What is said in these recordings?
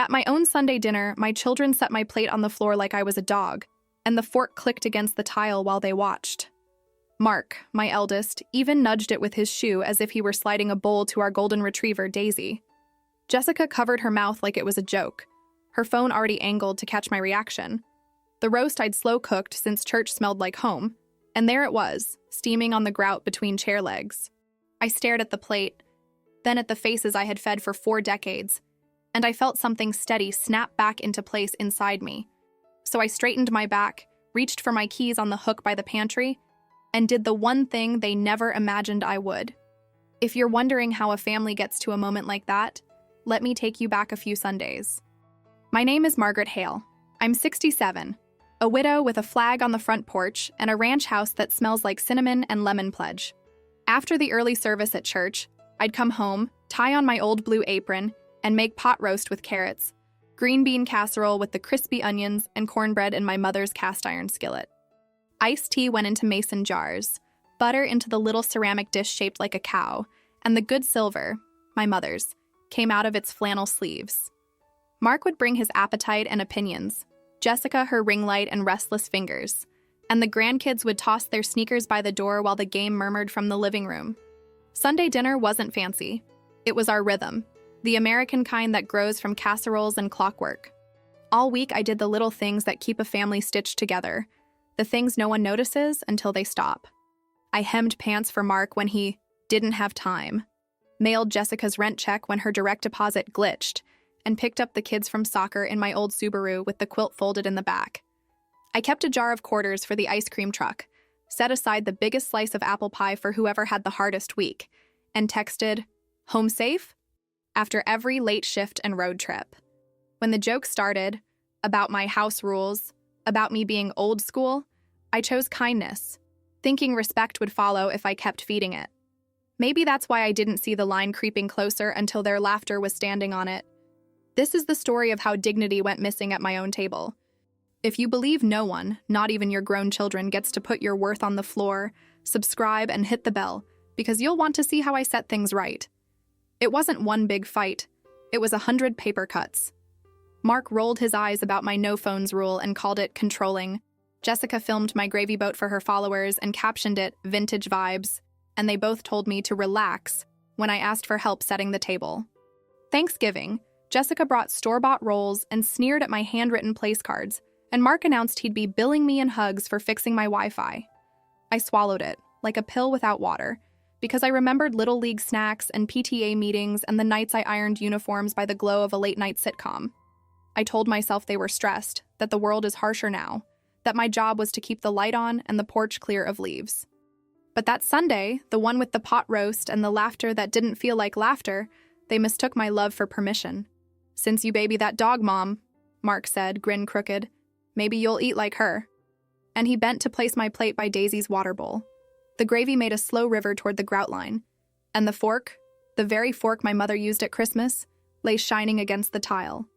At my own Sunday dinner, my children set my plate on the floor like I was a dog, and the fork clicked against the tile while they watched. Mark, my eldest, even nudged it with his shoe as if he were sliding a bowl to our golden retriever, Daisy. Jessica covered her mouth like it was a joke, her phone already angled to catch my reaction. The roast I'd slow-cooked since church smelled like home, and there it was, steaming on the grout between chair legs. I stared at the plate, then at the faces I had fed for 4 decades, and I felt something steady snap back into place inside me. So I straightened my back, reached for my keys on the hook by the pantry, and did the one thing they never imagined I would. If you're wondering how a family gets to a moment like that, let me take you back a few Sundays. My name is Margaret Hale. I'm 67, a widow with a flag on the front porch and a ranch house that smells like cinnamon and lemon pledge. After the early service at church, I'd come home, tie on my old blue apron, and make pot roast with carrots, green bean casserole with the crispy onions, and cornbread in my mother's cast iron skillet. Iced tea went into mason jars, butter into the little ceramic dish shaped like a cow, and the good silver, my mother's, came out of its flannel sleeves. Mark would bring his appetite and opinions, Jessica her ring light and restless fingers, and the grandkids would toss their sneakers by the door while the game murmured from the living room. Sunday dinner wasn't fancy. It was our rhythm, the American kind that grows from casseroles and clockwork. All week I did the little things that keep a family stitched together, the things no one notices until they stop. I hemmed pants for Mark when he didn't have time, mailed Jessica's rent check when her direct deposit glitched, and picked up the kids from soccer in my old Subaru with the quilt folded in the back. I kept a jar of quarters for the ice cream truck, set aside the biggest slice of apple pie for whoever had the hardest week, and texted, "Home safe?" after every late shift and road trip. When the joke started, about my house rules, about me being old school, I chose kindness, thinking respect would follow if I kept feeding it. Maybe that's why I didn't see the line creeping closer until their laughter was standing on it. This is the story of how dignity went missing at my own table. If you believe no one, not even your grown children, gets to put your worth on the floor, subscribe and hit the bell, because you'll want to see how I set things right. It wasn't one big fight. It was 100 paper cuts. Mark rolled his eyes about my no phones rule and called it controlling. Jessica filmed my gravy boat for her followers and captioned it vintage vibes, and they both told me to relax when I asked for help setting the table. Thanksgiving, Jessica brought store-bought rolls and sneered at my handwritten place cards, and Mark announced he'd be billing me in hugs for fixing my Wi-Fi. I swallowed it, like a pill without water, because I remembered Little League snacks and PTA meetings and the nights I ironed uniforms by the glow of a late-night sitcom. I told myself they were stressed, that the world is harsher now, that my job was to keep the light on and the porch clear of leaves. But that Sunday, the one with the pot roast and the laughter that didn't feel like laughter, they mistook my love for permission. "Since you baby that dog, Mom," Mark said, grin crooked, "maybe you'll eat like her." And he bent to place my plate by Daisy's water bowl. The gravy made a slow river toward the grout line, and the fork, the very fork my mother used at Christmas, lay shining against the tile.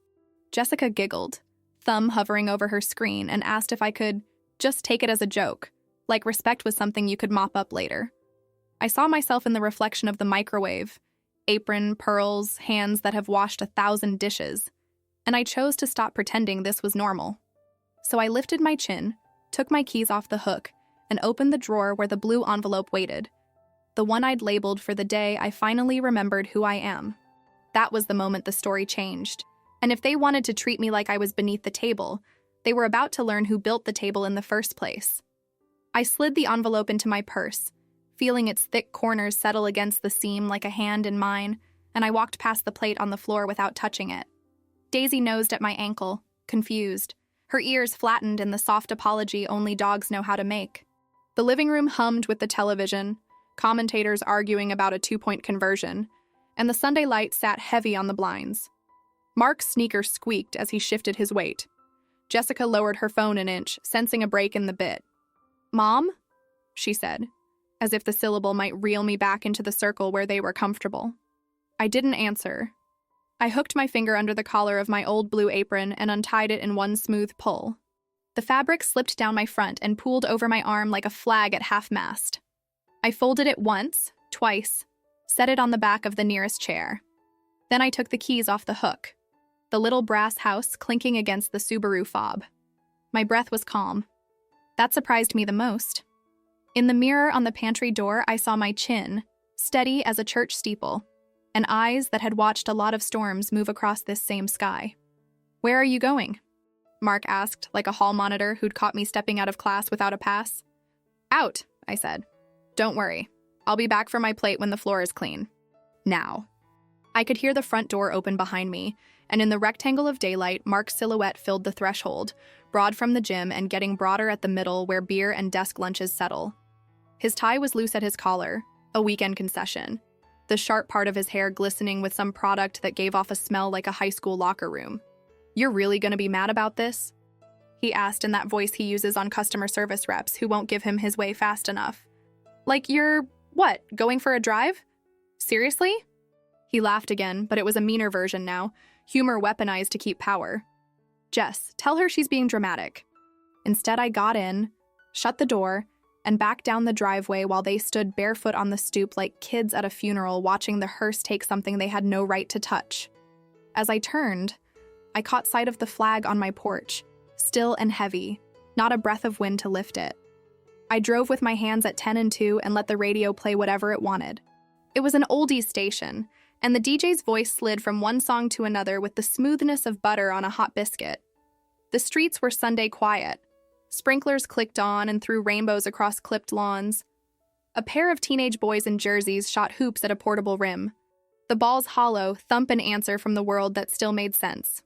Jessica giggled, thumb hovering over her screen, and asked if I could just take it as a joke, like respect was something you could mop up later. I saw myself in the reflection of the microwave, apron, pearls, hands that have washed 1,000 dishes, and I chose to stop pretending this was normal. So I lifted my chin, took my keys off the hook, and opened the drawer where the blue envelope waited, the one I'd labeled for the day I finally remembered who I am. That was the moment the story changed, and if they wanted to treat me like I was beneath the table, they were about to learn who built the table in the first place. I slid the envelope into my purse, feeling its thick corners settle against the seam like a hand in mine, and I walked past the plate on the floor without touching it. Daisy nosed at my ankle, confused, her ears flattened in the soft apology only dogs know how to make. The living room hummed with the television, commentators arguing about a 2-point conversion, and the Sunday light sat heavy on the blinds. Mark's sneaker squeaked as he shifted his weight. Jessica lowered her phone an inch, sensing a break in the bit. "Mom?" she said, as if the syllable might reel me back into the circle where they were comfortable. I didn't answer. I hooked my finger under the collar of my old blue apron and untied it in one smooth pull. The fabric slipped down my front and pooled over my arm like a flag at half-mast. I folded it once, twice, set it on the back of the nearest chair. Then I took the keys off the hook. the little brass house clinking against the Subaru fob. My breath was calm. That surprised me the most. In the mirror on the pantry door, I saw my chin, steady as a church steeple, and eyes that had watched a lot of storms move across this same sky. "Where are you going?" Mark asked, like a hall monitor who'd caught me stepping out of class without a pass. "Out," I said. "Don't worry. I'll be back for my plate when the floor is clean. Now." I could hear the front door open behind me, and in the rectangle of daylight, Mark's silhouette filled the threshold, broad from the gym and getting broader at the middle where beer and desk lunches settle. His tie was loose at his collar, a weekend concession, the sharp part of his hair glistening with some product that gave off a smell like a high school locker room. "You're really gonna be mad about this?" he asked in that voice he uses on customer service reps who won't give him his way fast enough. "Like you're, what, going for a drive? Seriously?" He laughed again, but it was a meaner version now, humor weaponized to keep power. "Jess, tell her she's being dramatic." Instead, I got in, shut the door, and backed down the driveway while they stood barefoot on the stoop like kids at a funeral watching the hearse take something they had no right to touch. As I turned, I caught sight of the flag on my porch, still and heavy, not a breath of wind to lift it. I drove with my hands at 10 and 2 and let the radio play whatever it wanted. It was an oldies station, and the DJ's voice slid from one song to another with the smoothness of butter on a hot biscuit. The streets were Sunday quiet. Sprinklers clicked on and threw rainbows across clipped lawns. A pair of teenage boys in jerseys shot hoops at a portable rim. The ball's hollow, thump an answer from the world that still made sense.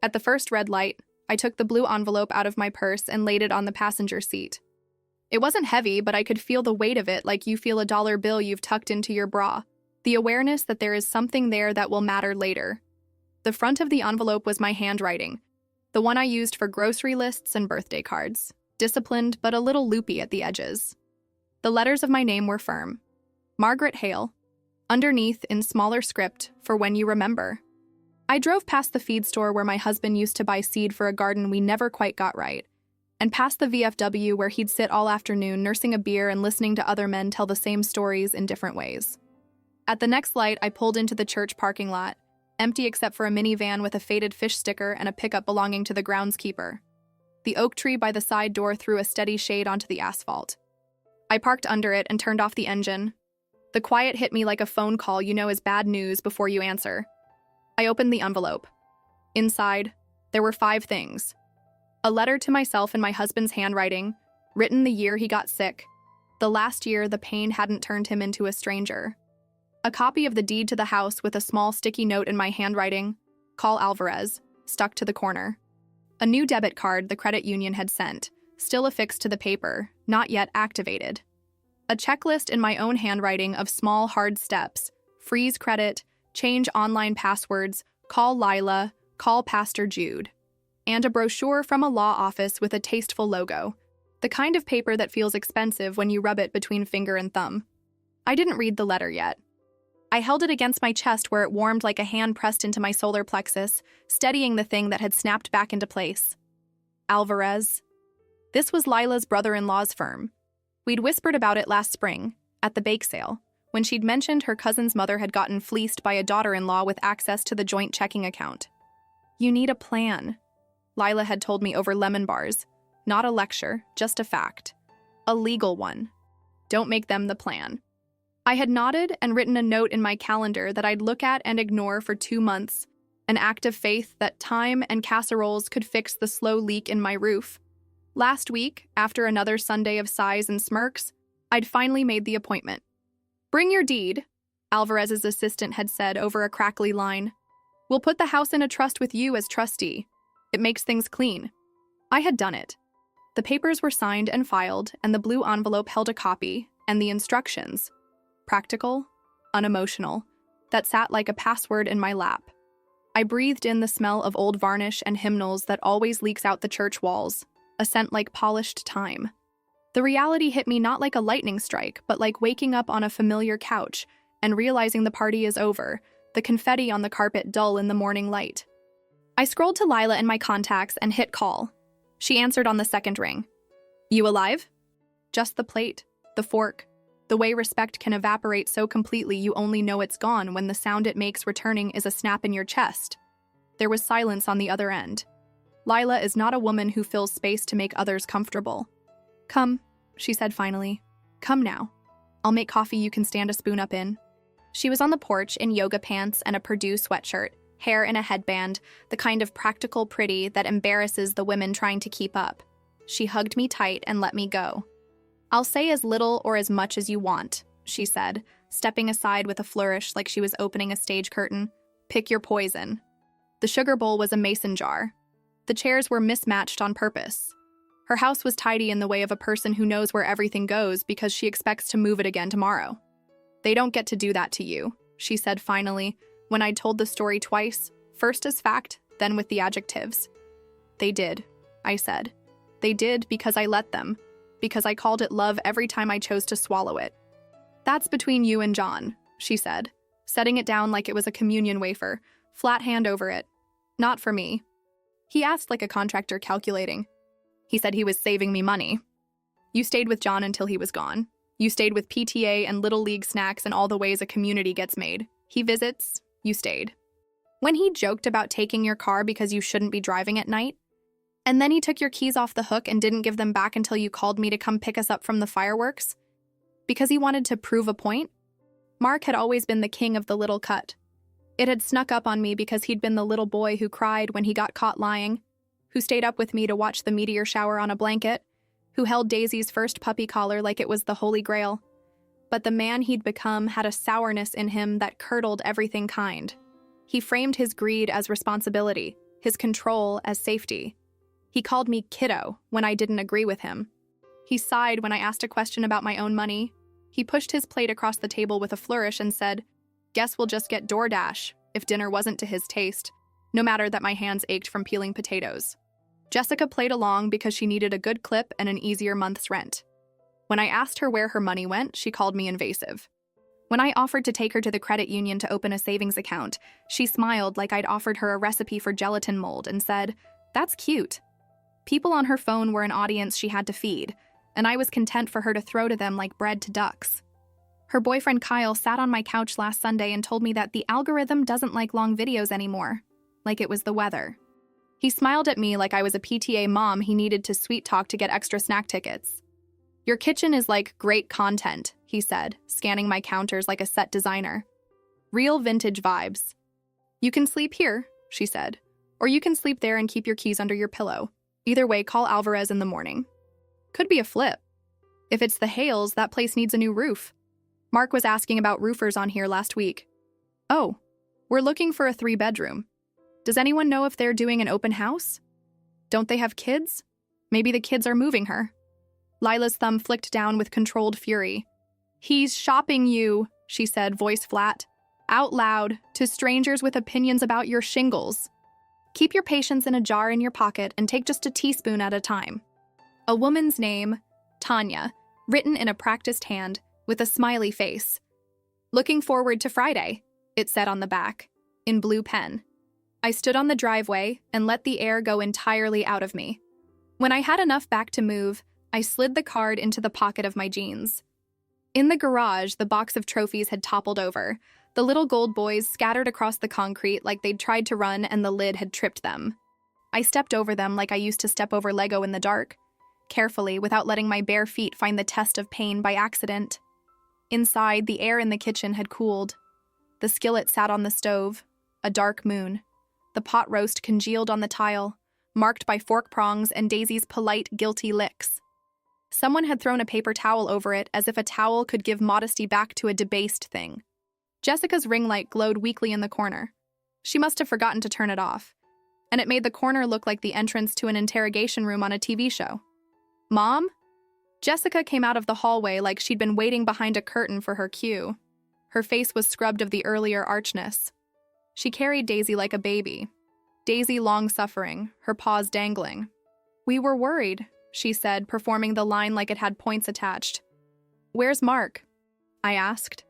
At the first red light, I took the blue envelope out of my purse and laid it on the passenger seat. It wasn't heavy, but I could feel the weight of it like you feel a dollar bill you've tucked into your bra, the awareness that there is something there that will matter later. The front of the envelope was my handwriting, the one I used for grocery lists and birthday cards, disciplined but a little loopy at the edges. The letters of my name were firm. Margaret Hale. Underneath, in smaller script, "For when you remember." I drove past the feed store where my husband used to buy seed for a garden we never quite got right, and past the VFW where he'd sit all afternoon nursing a beer and listening to other men tell the same stories in different ways. At the next light, I pulled into the church parking lot, empty except for a minivan with a faded fish sticker and a pickup belonging to the groundskeeper. The oak tree by the side door threw a steady shade onto the asphalt. I parked under it and turned off the engine. The quiet hit me like a phone call you know is bad news before you answer. I opened the envelope. Inside, there were 5 things. A letter to myself in my husband's handwriting, written the year he got sick, the last year the pain hadn't turned him into a stranger. A copy of the deed to the house with a small sticky note in my handwriting, "Call Alvarez," stuck to the corner. A new debit card the credit union had sent, still affixed to the paper, not yet activated. A checklist in my own handwriting of small, hard steps: freeze credit, change online passwords, call Lila, call Pastor Jude. And a brochure from a law office with a tasteful logo, the kind of paper that feels expensive when you rub it between finger and thumb. I didn't read the letter yet. I held it against my chest where it warmed like a hand pressed into my solar plexus, steadying the thing that had snapped back into place. Alvarez. This was Lila's brother-in-law's firm. We'd whispered about it last spring, at the bake sale, when she'd mentioned her cousin's mother had gotten fleeced by a daughter-in-law with access to the joint checking account. "You need a plan," Lila had told me over lemon bars. Not a lecture, just a fact. A legal one. Don't make them the plan. I had nodded and written a note in my calendar that I'd look at and ignore for 2 months, an act of faith that time and casseroles could fix the slow leak in my roof. Last week, after another Sunday of sighs and smirks, I'd finally made the appointment. "Bring your deed," Alvarez's assistant had said over a crackly line. "We'll put the house in a trust with you as trustee. It makes things clean." I had done it. The papers were signed and filed, and the blue envelope held a copy, and the instructions. Practical, unemotional, that sat like a password in my lap. I breathed in the smell of old varnish and hymnals that always leaks out the church walls, a scent like polished time. The reality hit me not like a lightning strike, but like waking up on a familiar couch and realizing the party is over, the confetti on the carpet dull in the morning light. I scrolled to Lila in my contacts and hit call. She answered on the second ring. "You alive?" Just the plate, the fork, the way respect can evaporate so completely you only know it's gone when the sound it makes returning is a snap in your chest. There was silence on the other end. Lila is not a woman who fills space to make others comfortable. Come, she said finally. Come now. I'll make coffee you can stand a spoon up in. She was on the porch in yoga pants and a Purdue sweatshirt, hair in a headband, the kind of practical pretty that embarrasses the women trying to keep up. She hugged me tight and let me go. I'll say as little or as much as you want, she said, stepping aside with a flourish like she was opening a stage curtain. Pick your poison. The sugar bowl was a mason jar. The chairs were mismatched on purpose. Her house was tidy in the way of a person who knows where everything goes because she expects to move it again tomorrow. They don't get to do that to you, she said finally, when I'd told the story twice, first as fact, then with the adjectives. They did, I said. They did because I let them, because I called it love every time I chose to swallow it. That's between you and John, she said, setting it down like it was a communion wafer, flat hand over it. Not for me. He asked like a contractor calculating. He said he was saving me money. You stayed with John until he was gone. You stayed with PTA and Little League snacks and all the ways a community gets made. He visits, you stayed. When he joked about taking your car because you shouldn't be driving at night, and then he took your keys off the hook and didn't give them back until you called me to come pick us up from the fireworks, because he wanted to prove a point, Mark had always been the king of the little cut. It had snuck up on me because he'd been the little boy who cried when he got caught lying, who stayed up with me to watch the meteor shower on a blanket, who held Daisy's first puppy collar like it was the Holy Grail. But the man he'd become had a sourness in him that curdled everything kind. He framed his greed as responsibility, his control as safety. He called me kiddo when I didn't agree with him. He sighed when I asked a question about my own money. He pushed his plate across the table with a flourish and said, "Guess we'll just get DoorDash," if dinner wasn't to his taste, no matter that my hands ached from peeling potatoes. Jessica played along because she needed a good clip and an easier month's rent. When I asked her where her money went, she called me invasive. When I offered to take her to the credit union to open a savings account, she smiled like I'd offered her a recipe for gelatin mold and said, "That's cute." People on her phone were an audience she had to feed, and I was content for her to throw to them like bread to ducks. Her boyfriend Kyle sat on my couch last Sunday and told me that the algorithm doesn't like long videos anymore, like it was the weather. He smiled at me like I was a PTA mom he needed to sweet talk to get extra snack tickets. "Your kitchen is like great content," he said, scanning my counters like a set designer. "Real vintage vibes." "You can sleep here," she said, "or you can sleep there and keep your keys under your pillow. Either way, call Alvarez in the morning." Could be a flip. If it's the Hales, that place needs a new roof. Mark was asking about roofers on here last week. "Oh, we're looking for a 3-bedroom. Does anyone know if they're doing an open house? Don't they have kids? Maybe the kids are moving her." Lila's thumb flicked down with controlled fury. "He's shopping you," she said, voice flat, out loud, to strangers with opinions about your shingles. "Keep your patience in a jar in your pocket and take just a teaspoon at a time." A woman's name, Tanya, written in a practiced hand, with a smiley face. "Looking forward to Friday," it said on the back, in blue pen. I stood on the driveway and let the air go entirely out of me. When I had enough back to move, I slid the card into the pocket of my jeans. In the garage, the box of trophies had toppled over. The little gold boys scattered across the concrete like they'd tried to run and the lid had tripped them. I stepped over them like I used to step over Lego in the dark, carefully without letting my bare feet find the test of pain by accident. Inside, the air in the kitchen had cooled. The skillet sat on the stove, a dark moon. The pot roast congealed on the tile, marked by fork prongs and Daisy's polite, guilty licks. Someone had thrown a paper towel over it as if a towel could give modesty back to a debased thing. Jessica's ring light glowed weakly in the corner. She must have forgotten to turn it off, and it made the corner look like the entrance to an interrogation room on a TV show. "Mom?" Jessica came out of the hallway like she'd been waiting behind a curtain for her cue. Her face was scrubbed of the earlier archness. She carried Daisy like a baby. Daisy long-suffering, her paws dangling. "We were worried," she said, performing the line like it had points attached. "Where's Mark?" I asked.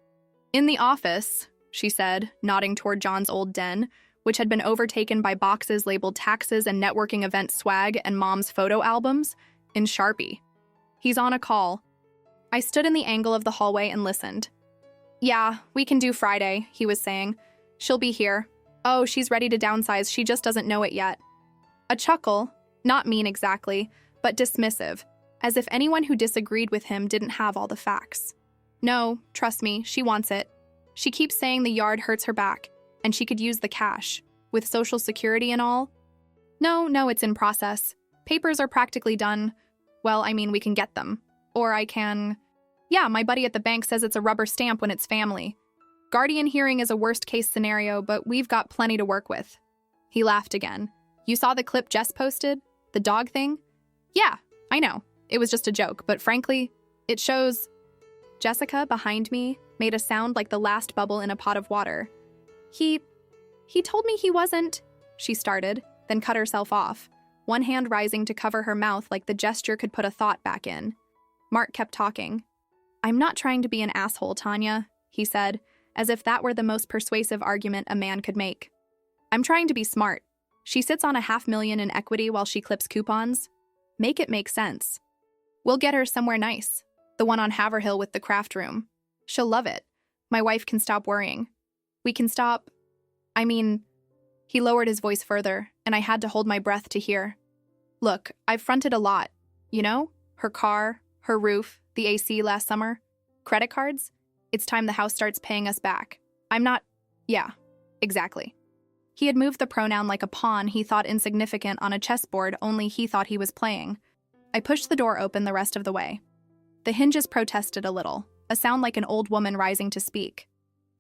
"In the office," she said, nodding toward John's old den, which had been overtaken by boxes labeled taxes and networking event swag and Mom's photo albums, in Sharpie. "He's on a call." I stood in the angle of the hallway and listened. "Yeah, we can do Friday," he was saying. "She'll be here. Oh, she's ready to downsize, she just doesn't know it yet. A chuckle, not mean exactly, but dismissive, as if anyone who disagreed with him didn't have all the facts. No, trust me, she wants it. She keeps saying the yard hurts her back, and she could use the cash, with Social Security and all. No, it's in process. Papers are practically done. Well, I mean, we can get them. Or I can... Yeah, my buddy at the bank says it's a rubber stamp when it's family. Guardian hearing is a worst-case scenario, but we've got plenty to work with. He laughed again. You saw the clip Jess posted? The dog thing? Yeah, I know. It was just a joke, but frankly, it shows... Jessica, behind me, made a sound like the last bubble in a pot of water. He told me he wasn't... She started, then cut herself off, one hand rising to cover her mouth like the gesture could put a thought back in. Mark kept talking. I'm not trying to be an asshole, Tanya, he said, as if that were the most persuasive argument a man could make. I'm trying to be smart. She sits on $500,000 in equity while she clips coupons. Make it make sense. We'll get her somewhere nice. The one on Haverhill with the craft room. She'll love it. My wife can stop worrying. We can stop... He lowered his voice further, and I had to hold my breath to hear. Look, I've fronted a lot. You know? Her car, her roof, the AC last summer. Credit cards? It's time the house starts paying us back. I'm not... Yeah, exactly. He had moved the pronoun like a pawn he thought insignificant on a chessboard, only he thought he was playing. I pushed the door open the rest of the way. The hinges protested a little, a sound like an old woman rising to speak.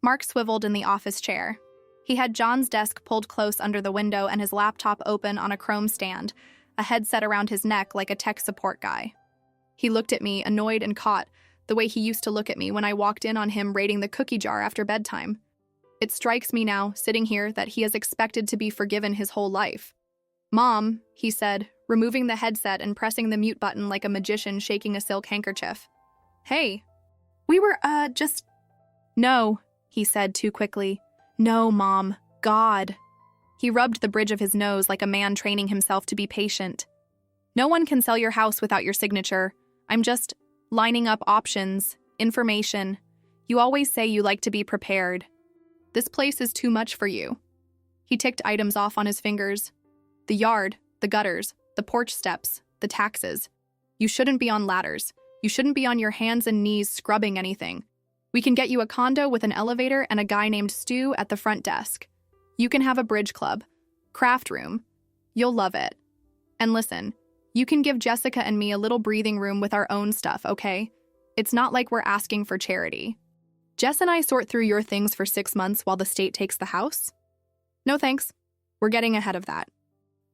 Mark swiveled in the office chair. He had John's desk pulled close under the window and his laptop open on a chrome stand, a headset around his neck like a tech support guy. He looked at me, annoyed and caught, the way he used to look at me when I walked in on him raiding the cookie jar after bedtime. It strikes me now, sitting here, that he has expected to be forgiven his whole life. Mom, he said, removing the headset and pressing the mute button like a magician shaking a silk handkerchief. Hey, we were, just... No, he said too quickly. No, Mom. God. He rubbed the bridge of his nose like a man training himself to be patient. No one can sell your house without your signature. I'm just lining up options, information. You always say you like to be prepared. This place is too much for you. He ticked items off on his fingers. The yard, the gutters, the porch steps, the taxes. You shouldn't be on ladders. You shouldn't be on your hands and knees scrubbing anything. We can get you a condo with an elevator and a guy named Stu at the front desk. You can have a bridge club, craft room. You'll love it. And listen, you can give Jessica and me a little breathing room with our own stuff, okay? It's not like we're asking for charity. Jess and I sort through your things for 6 months while the state takes the house? No thanks. We're getting ahead of that.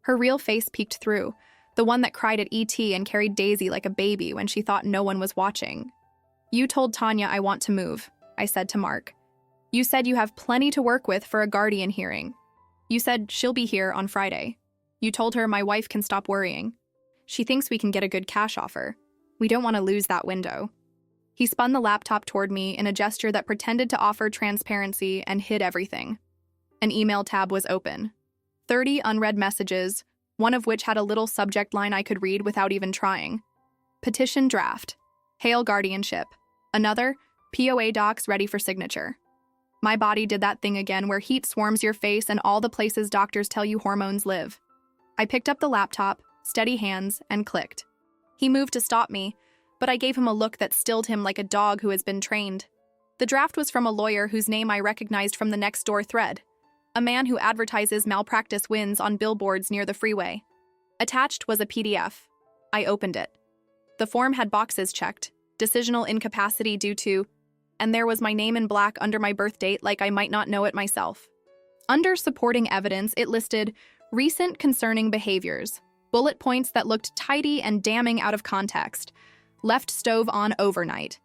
Her real face peeked through, the one that cried at E.T. and carried Daisy like a baby when she thought no one was watching. You told Tanya I want to move, I said to Mark. You said you have plenty to work with for a guardian hearing. You said she'll be here on Friday. You told her my wife can stop worrying. She thinks we can get a good cash offer. We don't want to lose that window. He spun the laptop toward me in a gesture that pretended to offer transparency and hid everything. An email tab was open. 30 unread messages, one of which had a little subject line I could read without even trying. Petition draft. Hail guardianship. Another, POA docs ready for signature. My body did that thing again where heat swarms your face and all the places doctors tell you hormones live. I picked up the laptop, steady hands, and clicked. He moved to stop me, but I gave him a look that stilled him like a dog who has been trained. The draft was from a lawyer whose name I recognized from the next door thread, a man who advertises malpractice wins on billboards near the freeway. Attached was a PDF. I opened it. The form had boxes checked, decisional incapacity due to, and there was my name in black under my birth date like I might not know it myself. Under supporting evidence, it listed recent concerning behaviors, bullet points that looked tidy and damning out of context, left stove on overnight,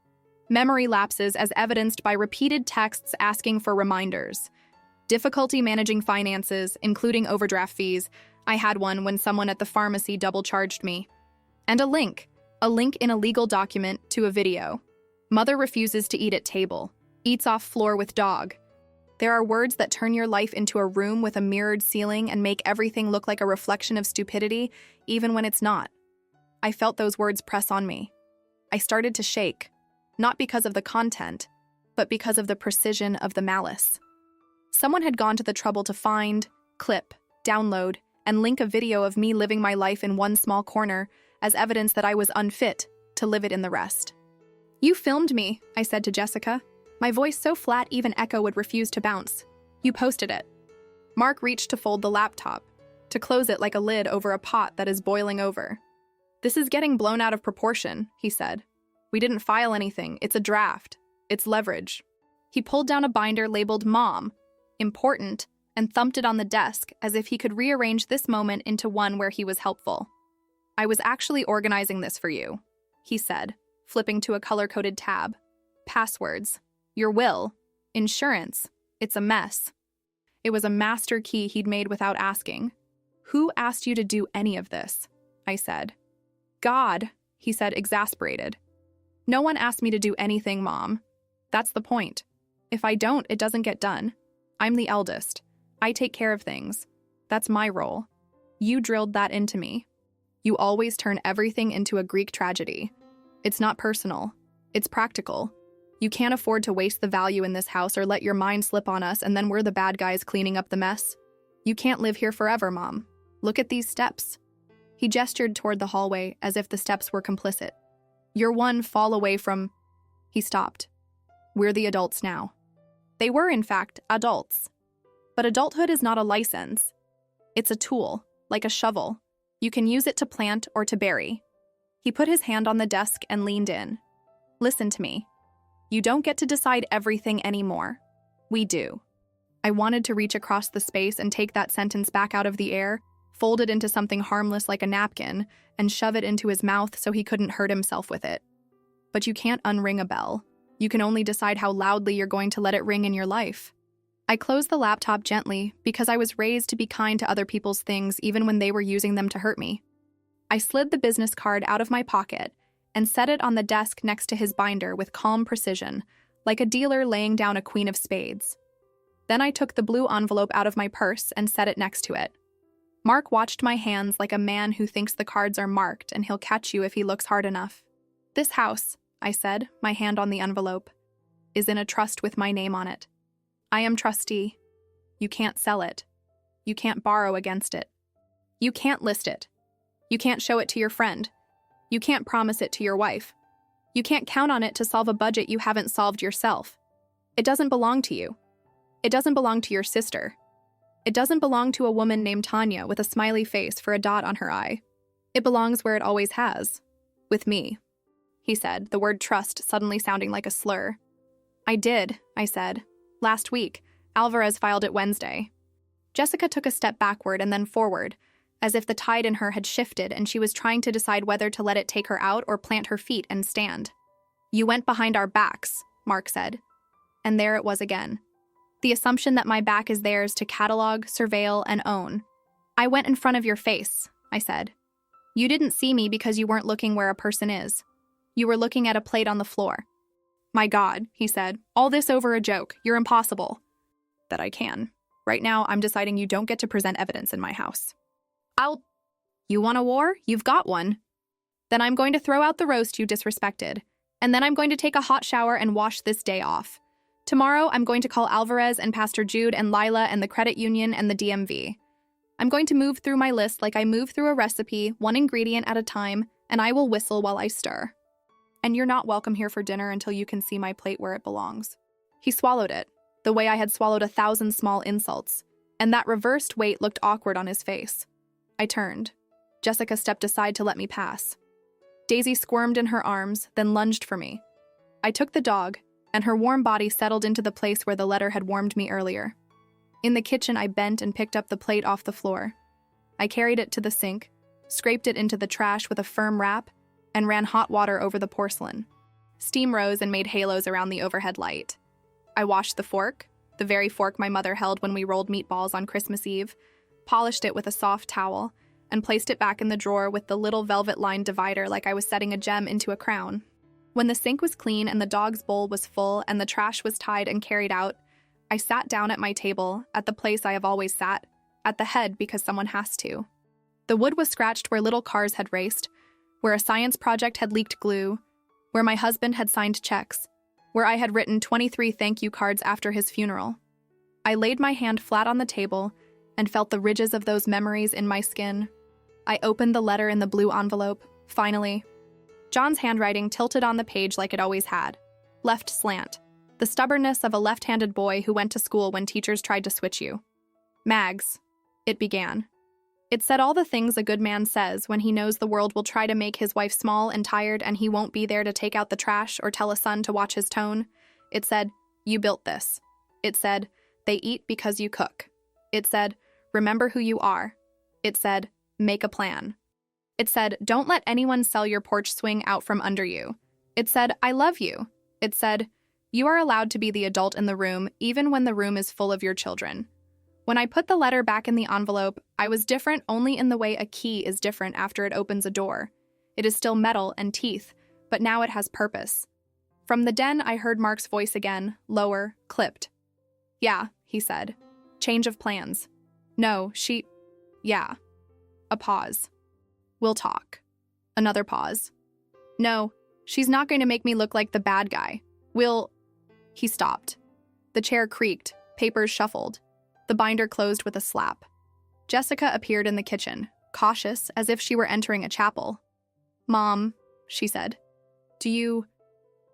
memory lapses as evidenced by repeated texts asking for reminders, difficulty managing finances, including overdraft fees. I had one when someone at the pharmacy double-charged me. And a link in a legal document to a video. Mother refuses to eat at table, eats off floor with dog. There are words that turn your life into a room with a mirrored ceiling and make everything look like a reflection of stupidity, even when it's not. I felt those words press on me. I started to shake, not because of the content, but because of the precision of the malice. Someone had gone to the trouble to find, clip, download, and link a video of me living my life in one small corner as evidence that I was unfit to live it in the rest. "You filmed me," I said to Jessica, my voice so flat even Echo would refuse to bounce. "You posted it." Mark reached to fold the laptop, to close it like a lid over a pot that is boiling over. "This is getting blown out of proportion," he said. "We didn't file anything. It's a draft. It's leverage." He pulled down a binder labeled Mom, Important, and thumped it on the desk as if he could rearrange this moment into one where he was helpful. "I was actually organizing this for you," he said, flipping to a color-coded tab. "Passwords. Your will. Insurance. It's a mess." It was a master key he'd made without asking. "Who asked you to do any of this?" I said. "God," he said, exasperated. "No one asked me to do anything, Mom. That's the point. If I don't, it doesn't get done. I'm the eldest. I take care of things. That's my role. You drilled that into me. You always turn everything into a Greek tragedy. It's not personal. It's practical. You can't afford to waste the value in this house or let your mind slip on us and then we're the bad guys cleaning up the mess. You can't live here forever, Mom. Look at these steps." He gestured toward the hallway as if the steps were complicit. "You're one fall away from—" He stopped. "We're the adults now." They were, in fact, adults. But adulthood is not a license. It's a tool, like a shovel. You can use it to plant or to bury. He put his hand on the desk and leaned in. "Listen to me. You don't get to decide everything anymore. We do." I wanted to reach across the space and take that sentence back out of the air, fold it into something harmless like a napkin, and shove it into his mouth so he couldn't hurt himself with it. But you can't unring a bell. You can only decide how loudly you're going to let it ring in your life. I closed the laptop gently because I was raised to be kind to other people's things even when they were using them to hurt me. I slid the business card out of my pocket and set it on the desk next to his binder with calm precision, like a dealer laying down a queen of spades. Then I took the blue envelope out of my purse and set it next to it. Mark watched my hands like a man who thinks the cards are marked and he'll catch you if he looks hard enough. "This house," I said, my hand on the envelope, "is in a trust with my name on it. I am trustee. You can't sell it. You can't borrow against it. You can't list it. You can't show it to your friend. You can't promise it to your wife. You can't count on it to solve a budget you haven't solved yourself. It doesn't belong to you. It doesn't belong to your sister. It doesn't belong to a woman named Tanya with a smiley face for a dot on her eye. It belongs where it always has. With me," he said, the word trust suddenly sounding like a slur. "I did," I said. "Last week. Alvarez filed it Wednesday." Jessica took a step backward and then forward, as if the tide in her had shifted and she was trying to decide whether to let it take her out or plant her feet and stand. "You went behind our backs," Mark said. And there it was again. The assumption that my back is theirs to catalog, surveil, and own. "I went in front of your face," I said. "You didn't see me because you weren't looking where a person is. You were looking at a plate on the floor." "My God," he said, "all this over a joke. You're impossible." "That I can. Right now, I'm deciding you don't get to present evidence in my house." You want a war? You've got one. Then I'm going to throw out the roast you disrespected. And then I'm going to take a hot shower and wash this day off. Tomorrow, I'm going to call Alvarez and Pastor Jude and Lila and the credit union and the DMV. I'm going to move through my list like I move through a recipe, one ingredient at a time, and I will whistle while I stir. And you're not welcome here for dinner until you can see my plate where it belongs. He swallowed it, the way I had swallowed 1,000 small insults, and that reversed weight looked awkward on his face. I turned. Jessica stepped aside to let me pass. Daisy squirmed in her arms, then lunged for me. I took the dog, and her warm body settled into the place where the letter had warmed me earlier. In the kitchen, I bent and picked up the plate off the floor. I carried it to the sink, scraped it into the trash with a firm wrap, and ran hot water over the porcelain. Steam rose and made halos around the overhead light. I washed the fork, the very fork my mother held when we rolled meatballs on Christmas Eve, polished it with a soft towel, and placed it back in the drawer with the little velvet-lined divider like I was setting a gem into a crown. When the sink was clean and the dog's bowl was full and the trash was tied and carried out, I sat down at my table, at the place I have always sat, at the head because someone has to. The wood was scratched where little cars had raced, where a science project had leaked glue, where my husband had signed checks, where I had written 23 thank you cards after his funeral. I laid my hand flat on the table and felt the ridges of those memories in my skin. I opened the letter in the blue envelope, finally. John's handwriting tilted on the page like it always had. Left slant. The stubbornness of a left-handed boy who went to school when teachers tried to switch you. Mags, it began. It said all the things a good man says when he knows the world will try to make his wife small and tired and he won't be there to take out the trash or tell a son to watch his tone. It said, you built this. It said, they eat because you cook. It said, remember who you are. It said, make a plan. It said, don't let anyone sell your porch swing out from under you. It said, I love you. It said, you are allowed to be the adult in the room even when the room is full of your children. When I put the letter back in the envelope, I was different only in the way a key is different after it opens a door. It is still metal and teeth, but now it has purpose. From the den, I heard Mark's voice again, lower, clipped. Yeah, he said. Change of plans. No, yeah. A pause. We'll talk. Another pause. No, she's not going to make me look like the bad guy. He stopped. The chair creaked, papers shuffled. The binder closed with a slap. Jessica appeared in the kitchen, cautious as if she were entering a chapel. Mom, she said, do you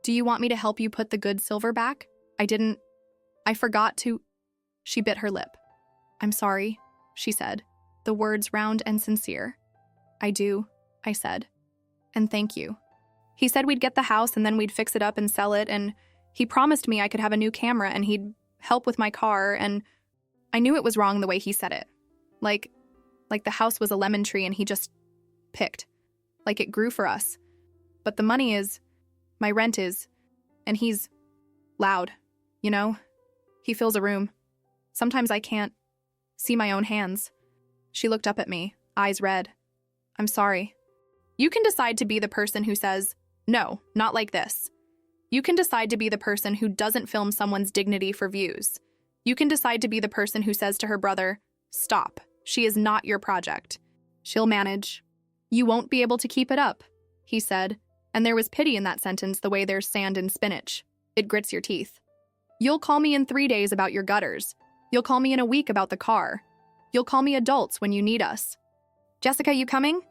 want me to help you put the good silver back? I forgot to. She bit her lip. I'm sorry, she said, the words round and sincere. I do, I said. And thank you. He said we'd get the house and then we'd fix it up and sell it, and he promised me I could have a new camera and he'd help with my car, and I knew it was wrong the way he said it. Like the house was a lemon tree and he just picked. Like it grew for us. But the money is, my rent is, and he's loud, you know? He fills a room. Sometimes I can't see my own hands. She looked up at me, eyes red. I'm sorry. You can decide to be the person who says, no, not like this. You can decide to be the person who doesn't film someone's dignity for views. You can decide to be the person who says to her brother, stop, she is not your project. She'll manage. You won't be able to keep it up, he said, and there was pity in that sentence the way there's sand in spinach. It grits your teeth. You'll call me in 3 days about your gutters. You'll call me in a week about the car. You'll call me adults when you need us. Jessica, you coming?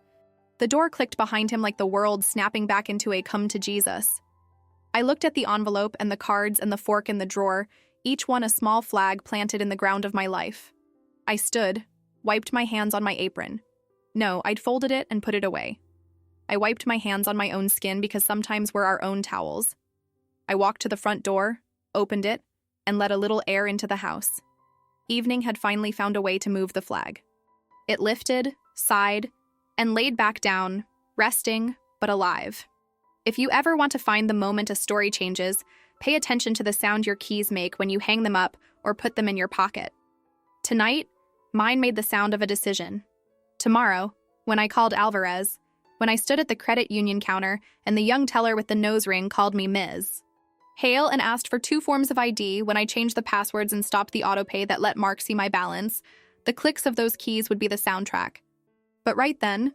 The door clicked behind him like the world snapping back into a come to Jesus. I looked at the envelope and the cards and the fork in the drawer, each one a small flag planted in the ground of my life. I stood, wiped my hands on my apron. No, I'd folded it and put it away. I wiped my hands on my own skin because sometimes we're our own towels. I walked to the front door, opened it, and let a little air into the house. Evening had finally found a way to move the flag. It lifted, sighed, and laid back down, resting, but alive. If you ever want to find the moment a story changes, pay attention to the sound your keys make when you hang them up or put them in your pocket. Tonight, mine made the sound of a decision. Tomorrow, when I called Alvarez, when I stood at the credit union counter and the young teller with the nose ring called me Ms. Hale and asked for 2 forms of ID when I changed the passwords and stopped the autopay that let Mark see my balance, the clicks of those keys would be the soundtrack. But right then,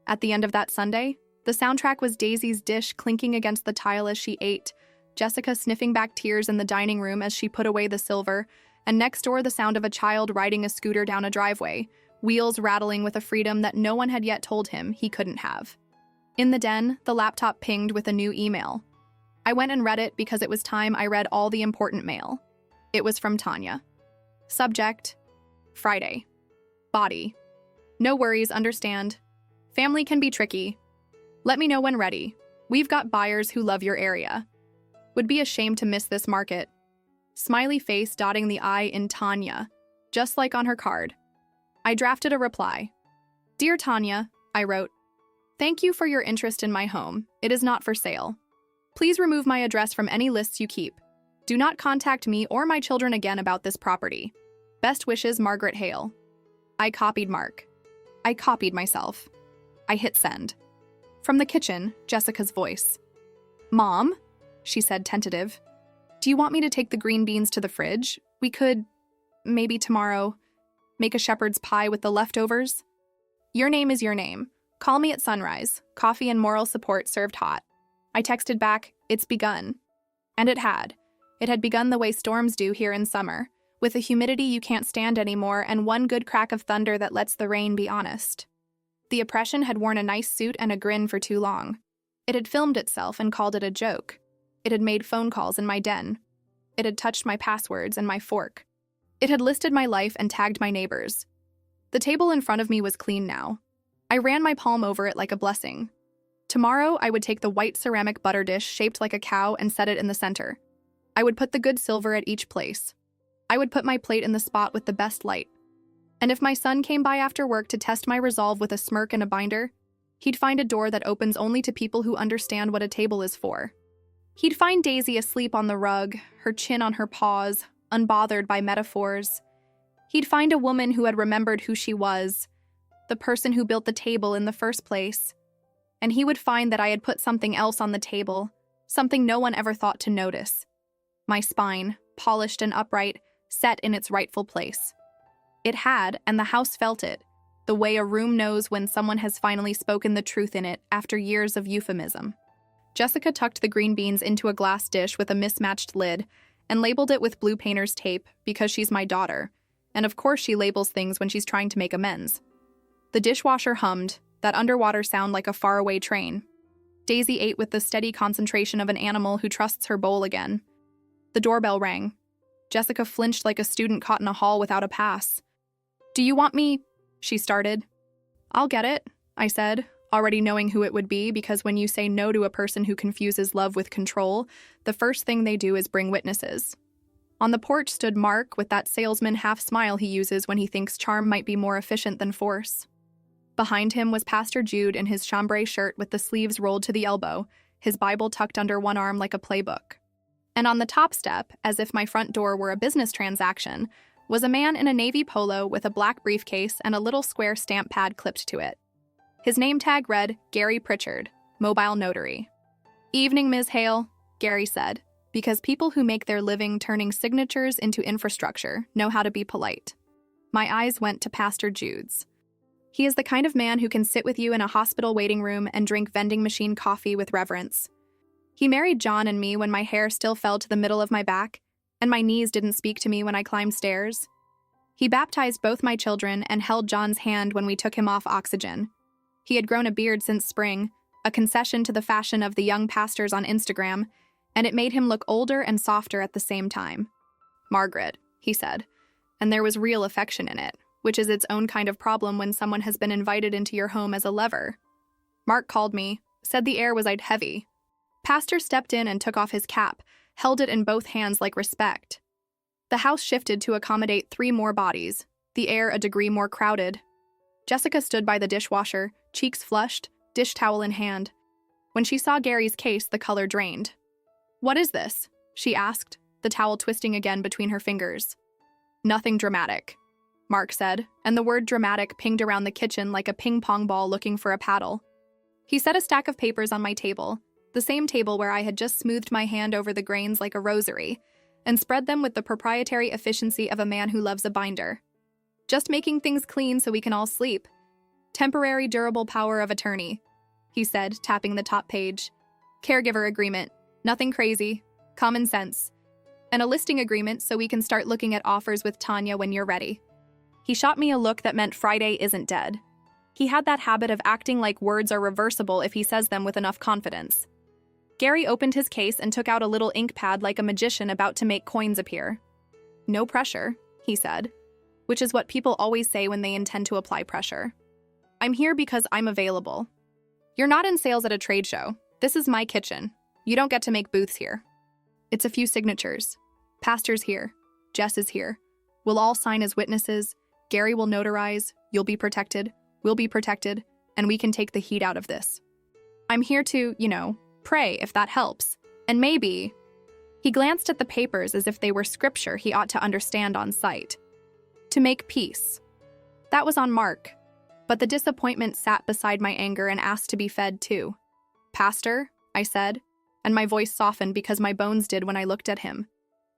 at the end of that Sunday, the soundtrack was Daisy's dish clinking against the tile as she ate, Jessica sniffing back tears in the dining room as she put away the silver, and next door the sound of a child riding a scooter down a driveway, wheels rattling with a freedom that no one had yet told him he couldn't have. In the den, the laptop pinged with a new email. I went and read it because it was time I read all the important mail. It was from Tanya. Subject: Friday. Body: no worries, understand. Family can be tricky. Let me know when ready. We've got buyers who love your area. Would be ashamed to miss this market. Smiley face dotting the I in Tanya, just like on her card. I drafted a reply. Dear Tanya, I wrote, thank you for your interest in my home. It is not for sale. Please remove my address from any lists you keep. Do not contact me or my children again about this property. Best wishes, Margaret Hale. I copied Mark. I copied myself. I hit send. From the kitchen, Jessica's voice. Mom, she said, tentative. Do you want me to take the green beans to the fridge? We could, maybe tomorrow, make a shepherd's pie with the leftovers. Your name is your name. Call me at sunrise. Coffee and moral support served hot. I texted back, it's begun. And it had. It had begun the way storms do here in summer, with a humidity you can't stand anymore and one good crack of thunder that lets the rain be honest. The oppression had worn a nice suit and a grin for too long. It had filmed itself and called it a joke. It had made phone calls in my den. It had touched my passwords and my fork. It had listed my life and tagged my neighbors. The table in front of me was clean now. I ran my palm over it like a blessing. Tomorrow, I would take the white ceramic butter dish shaped like a cow and set it in the center. I would put the good silver at each place. I would put my plate in the spot with the best light. And if my son came by after work to test my resolve with a smirk and a binder, he'd find a door that opens only to people who understand what a table is for. He'd find Daisy asleep on the rug, her chin on her paws, unbothered by metaphors. He'd find a woman who had remembered who she was, the person who built the table in the first place. And he would find that I had put something else on the table, something no one ever thought to notice. My spine, polished and upright, set in its rightful place. It had, and the house felt it, the way a room knows when someone has finally spoken the truth in it after years of euphemism. Jessica tucked the green beans into a glass dish with a mismatched lid and labeled it with blue painter's tape because she's my daughter, and of course she labels things when she's trying to make amends. The dishwasher hummed, that underwater sound like a faraway train. Daisy ate with the steady concentration of an animal who trusts her bowl again. The doorbell rang. Jessica flinched like a student caught in a hall without a pass. "Do you want me?" she started. "I'll get it," I said, already knowing who it would be because when you say no to a person who confuses love with control, the first thing they do is bring witnesses. On the porch stood Mark with that salesman half-smile he uses when he thinks charm might be more efficient than force. Behind him was Pastor Jude in his chambray shirt with the sleeves rolled to the elbow, his Bible tucked under one arm like a playbook. And on the top step, as if my front door were a business transaction, was a man in a navy polo with a black briefcase and a little square stamp pad clipped to it. His name tag read, Gary Pritchard, Mobile Notary. "Evening, Ms. Hale," Gary said, because people who make their living turning signatures into infrastructure know how to be polite. My eyes went to Pastor Jude's. He is the kind of man who can sit with you in a hospital waiting room and drink vending machine coffee with reverence. He married John and me when my hair still fell to the middle of my back, and my knees didn't speak to me when I climbed stairs. He baptized both my children and held John's hand when we took him off oxygen. He had grown a beard since spring, a concession to the fashion of the young pastors on Instagram, and it made him look older and softer at the same time. "Margaret," he said, and there was real affection in it, which is its own kind of problem when someone has been invited into your home as a lever. Mark called me, said the air was heavy. Pastor stepped in and took off his cap, held it in both hands like respect. The house shifted to accommodate 3 more bodies, the air a degree more crowded. Jessica stood by the dishwasher, cheeks flushed, dish towel in hand. When she saw Gary's case, the color drained. "What is this?" she asked, the towel twisting again between her fingers. "Nothing dramatic," Mark said, and the word dramatic pinged around the kitchen like a ping-pong ball looking for a paddle. He set a stack of papers on my table, the same table where I had just smoothed my hand over the grains like a rosary, and spread them with the proprietary efficiency of a man who loves a binder. "Just making things clean so we can all sleep. Temporary durable power of attorney," he said, tapping the top page. "Caregiver agreement. Nothing crazy. Common sense. And a listing agreement so we can start looking at offers with Tanya when you're ready." He shot me a look that meant Friday isn't dead. He had that habit of acting like words are reversible if he says them with enough confidence. Gary opened his case and took out a little ink pad like a magician about to make coins appear. "No pressure," he said, which is what people always say when they intend to apply pressure. "I'm here because I'm available. You're not in sales at a trade show. This is my kitchen. You don't get to make booths here. It's a few signatures. Pastor's here. Jess is here. We'll all sign as witnesses. Gary will notarize. You'll be protected. We'll be protected. And we can take the heat out of this. I'm here to, pray if that helps. And maybe..." He glanced at the papers as if they were scripture he ought to understand on sight. "To make peace." That was on Mark. But the disappointment sat beside my anger and asked to be fed too. "Pastor," I said, and my voice softened because my bones did when I looked at him.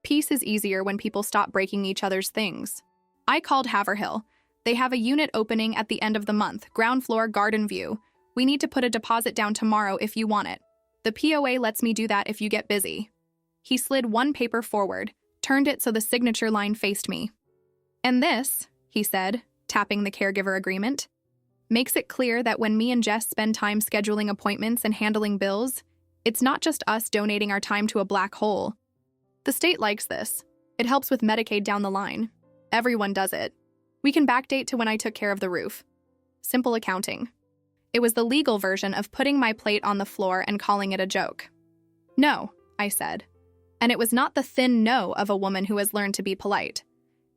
Peace is easier when people stop breaking each other's things. I called Haverhill. They have a unit opening at the end of the month, ground floor, garden view. We need to put a deposit down tomorrow if you want it. The POA lets me do that if you get busy. He slid one paper forward, turned it so the signature line faced me. "And this," he said, tapping the caregiver agreement, "makes it clear that when me and Jess spend time scheduling appointments and handling bills, it's not just us donating our time to a black hole. The state likes this. It helps with Medicaid down the line. Everyone does it. We can backdate to when I took care of the roof. Simple accounting." It was the legal version of putting my plate on the floor and calling it a joke. "No," I said. And it was not the thin no of a woman who has learned to be polite.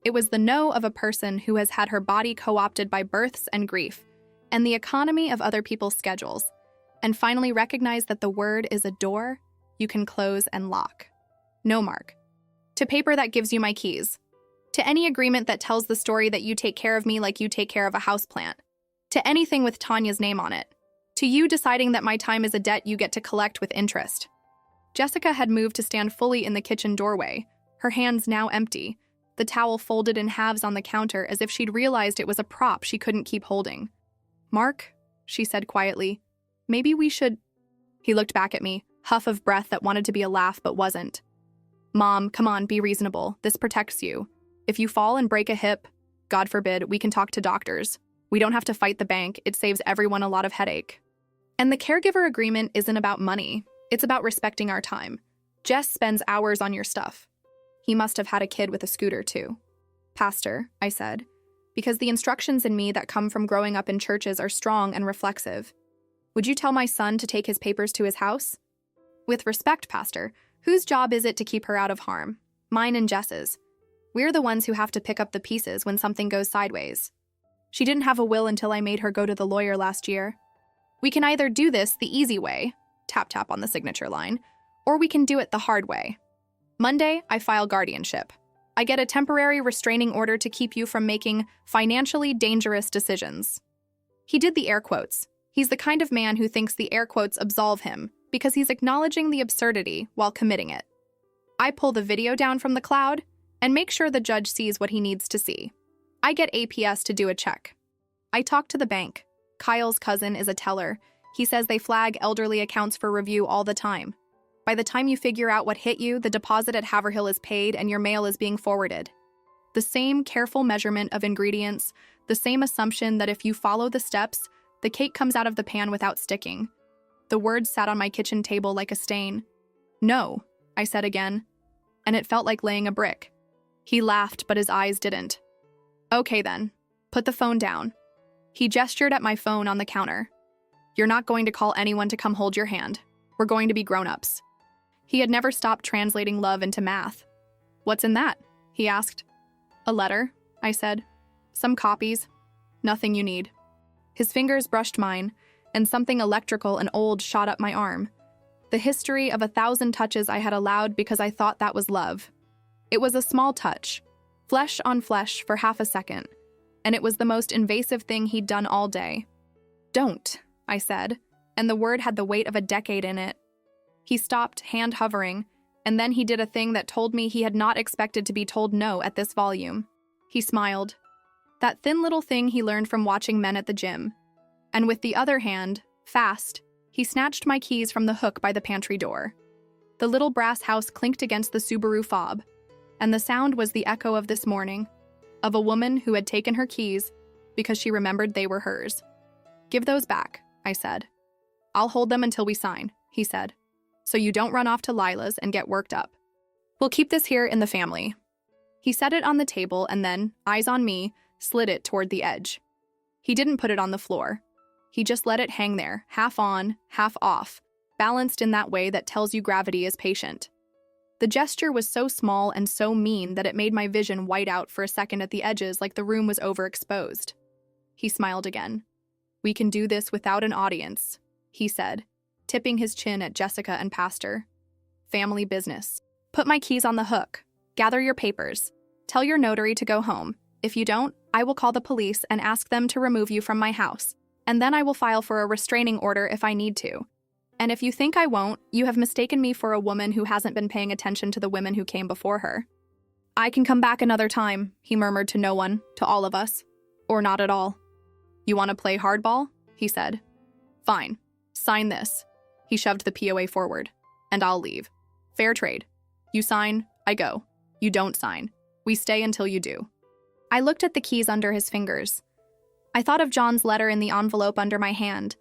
It was the no of a person who has had her body co-opted by births and grief, and the economy of other people's schedules, and finally recognized that the word is a door you can close and lock. No, Mark. To paper that gives you my keys. To any agreement that tells the story that you take care of me like you take care of a houseplant. To anything with Tanya's name on it. To you deciding that my time is a debt you get to collect with interest. Jessica had moved to stand fully in the kitchen doorway, her hands now empty, the towel folded in halves on the counter as if she'd realized it was a prop she couldn't keep holding. "Mark," she said quietly, "maybe we should—" He looked back at me, huff of breath that wanted to be a laugh but wasn't. "Mom, come on, be reasonable. This protects you. If you fall and break a hip, God forbid, we can talk to doctors. We don't have to fight the bank. It saves everyone a lot of headache. And the caregiver agreement isn't about money. It's about respecting our time. Jess spends hours on your stuff." He must have had a kid with a scooter, too. "Pastor," I said, because the instructions in me that come from growing up in churches are strong and reflexive. "Would you tell my son to take his papers to his house?" "With respect, Pastor, whose job is it to keep her out of harm? Mine and Jess's. We're the ones who have to pick up the pieces when something goes sideways. She didn't have a will until I made her go to the lawyer last year. We can either do this the easy way," tap tap on the signature line, "or we can do it the hard way. Monday, I file guardianship. I get a temporary restraining order to keep you from making financially dangerous decisions." He did the air quotes. He's the kind of man who thinks the air quotes absolve him because he's acknowledging the absurdity while committing it. I pull the video down from the cloud and make sure the judge sees what he needs to see. I get APS to do a check. I talk to the bank. Kyle's cousin is a teller. He says they flag elderly accounts for review all the time. By the time you figure out what hit you, the deposit at Haverhill is paid and your mail is being forwarded. The same careful measurement of ingredients, the same assumption that if you follow the steps, the cake comes out of the pan without sticking. The words sat on my kitchen table like a stain. "No," I said again, and it felt like laying a brick. He laughed, but his eyes didn't. "Okay then, put the phone down." He gestured at my phone on the counter. "You're not going to call anyone to come hold your hand. We're going to be grown-ups." He had never stopped translating love into math. "What's in that?" he asked. "A letter," I said. "Some copies. Nothing you need." His fingers brushed mine, and something electrical and old shot up my arm. The history of 1,000 touches I had allowed because I thought that was love. It was a small touch, flesh on flesh for half a second, and it was the most invasive thing he'd done all day. "Don't," I said, and the word had the weight of a decade in it. He stopped, hand hovering, and then he did a thing that told me he had not expected to be told no at this volume. He smiled. That thin little thing he learned from watching men at the gym. And with the other hand, fast, he snatched my keys from the hook by the pantry door. The little brass house clinked against the Subaru fob, and the sound was the echo of this morning, of a woman who had taken her keys because she remembered they were hers. "Give those back," I said. "I'll hold them until we sign," he said, "so you don't run off to Lila's and get worked up. We'll keep this here in the family." He set it on the table and then, eyes on me, slid it toward the edge. He didn't put it on the floor. He just let it hang there, half on, half off, balanced in that way that tells you gravity is patient. The gesture was so small and so mean that it made my vision white out for a second at the edges like the room was overexposed. He smiled again. "We can do this without an audience," he said, tipping his chin at Jessica and Pastor. "Family business. Put my keys on the hook. Gather your papers. Tell your notary to go home. If you don't, I will call the police and ask them to remove you from my house, and then I will file for a restraining order if I need to. And if you think I won't, you have mistaken me for a woman who hasn't been paying attention to the women who came before her." "I can come back another time," he murmured to no one, to all of us. "Or not at all." "You want to play hardball?" he said. "Fine. Sign this." He shoved the POA forward. "And I'll leave. Fair trade. You sign, I go. You don't sign. We stay until you do. I looked at the keys under his fingers. I thought of John's letter in the envelope under my hand,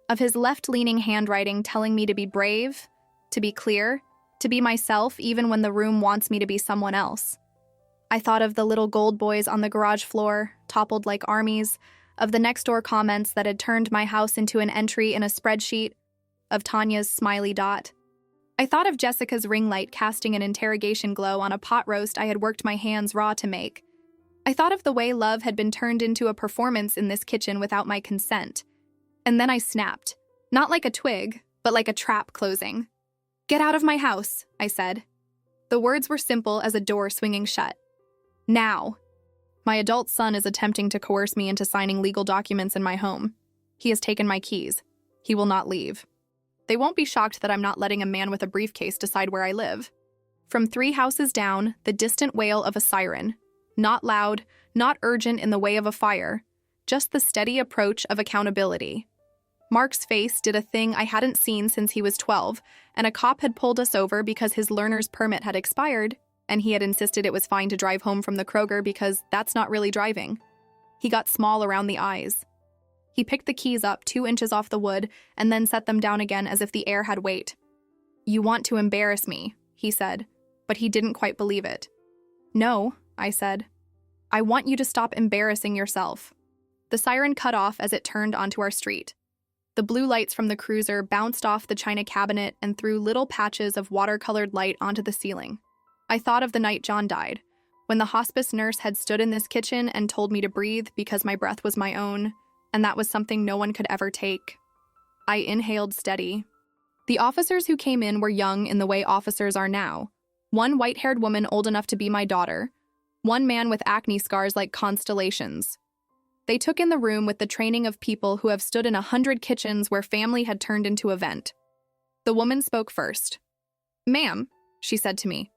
of his left-leaning handwriting telling me to be brave, to be clear, to be myself even when the room wants me to be someone else. I thought of the little gold boys on the garage floor, toppled like armies, of the next-door comments that had turned my house into an entry in a spreadsheet, of Tanya's smiley dot. I thought of Jessica's ring light casting an interrogation glow on a pot roast I had worked my hands raw to make. I thought of the way love had been turned into a performance in this kitchen without my consent. And then I snapped, not like a twig, but like a trap closing. "Get out of my house," I said. The words were simple as a door swinging shut. Now. My adult son is attempting to coerce me into signing legal documents in my home. He has taken my keys. He will not leave. They won't be shocked that I'm not letting a man with a briefcase decide where I live. From 3 houses down, the distant wail of a siren. Not loud, not urgent in the way of a fire, just the steady approach of accountability. Mark's face did a thing I hadn't seen since he was 12, and a cop had pulled us over because his learner's permit had expired, and he had insisted it was fine to drive home from the Kroger because that's not really driving. He got small around the eyes. He picked the keys up 2 inches off the wood and then set them down again as if the air had weight. "You want to embarrass me," he said, but he didn't quite believe it. "No," I said. "I want you to stop embarrassing yourself." The siren cut off as it turned onto our street. The blue lights from the cruiser bounced off the china cabinet and threw little patches of watercolored light onto the ceiling. I thought of the night John died, when the hospice nurse had stood in this kitchen and told me to breathe because my breath was my own, and that was something no one could ever take. I inhaled steady. The officers who came in were young in the way officers are now. One white-haired woman old enough to be my daughter. One man with acne scars like constellations. They took in the room with the training of people who have stood in 100 kitchens where family had turned into a vent. The woman spoke first. "Ma'am," she said to me,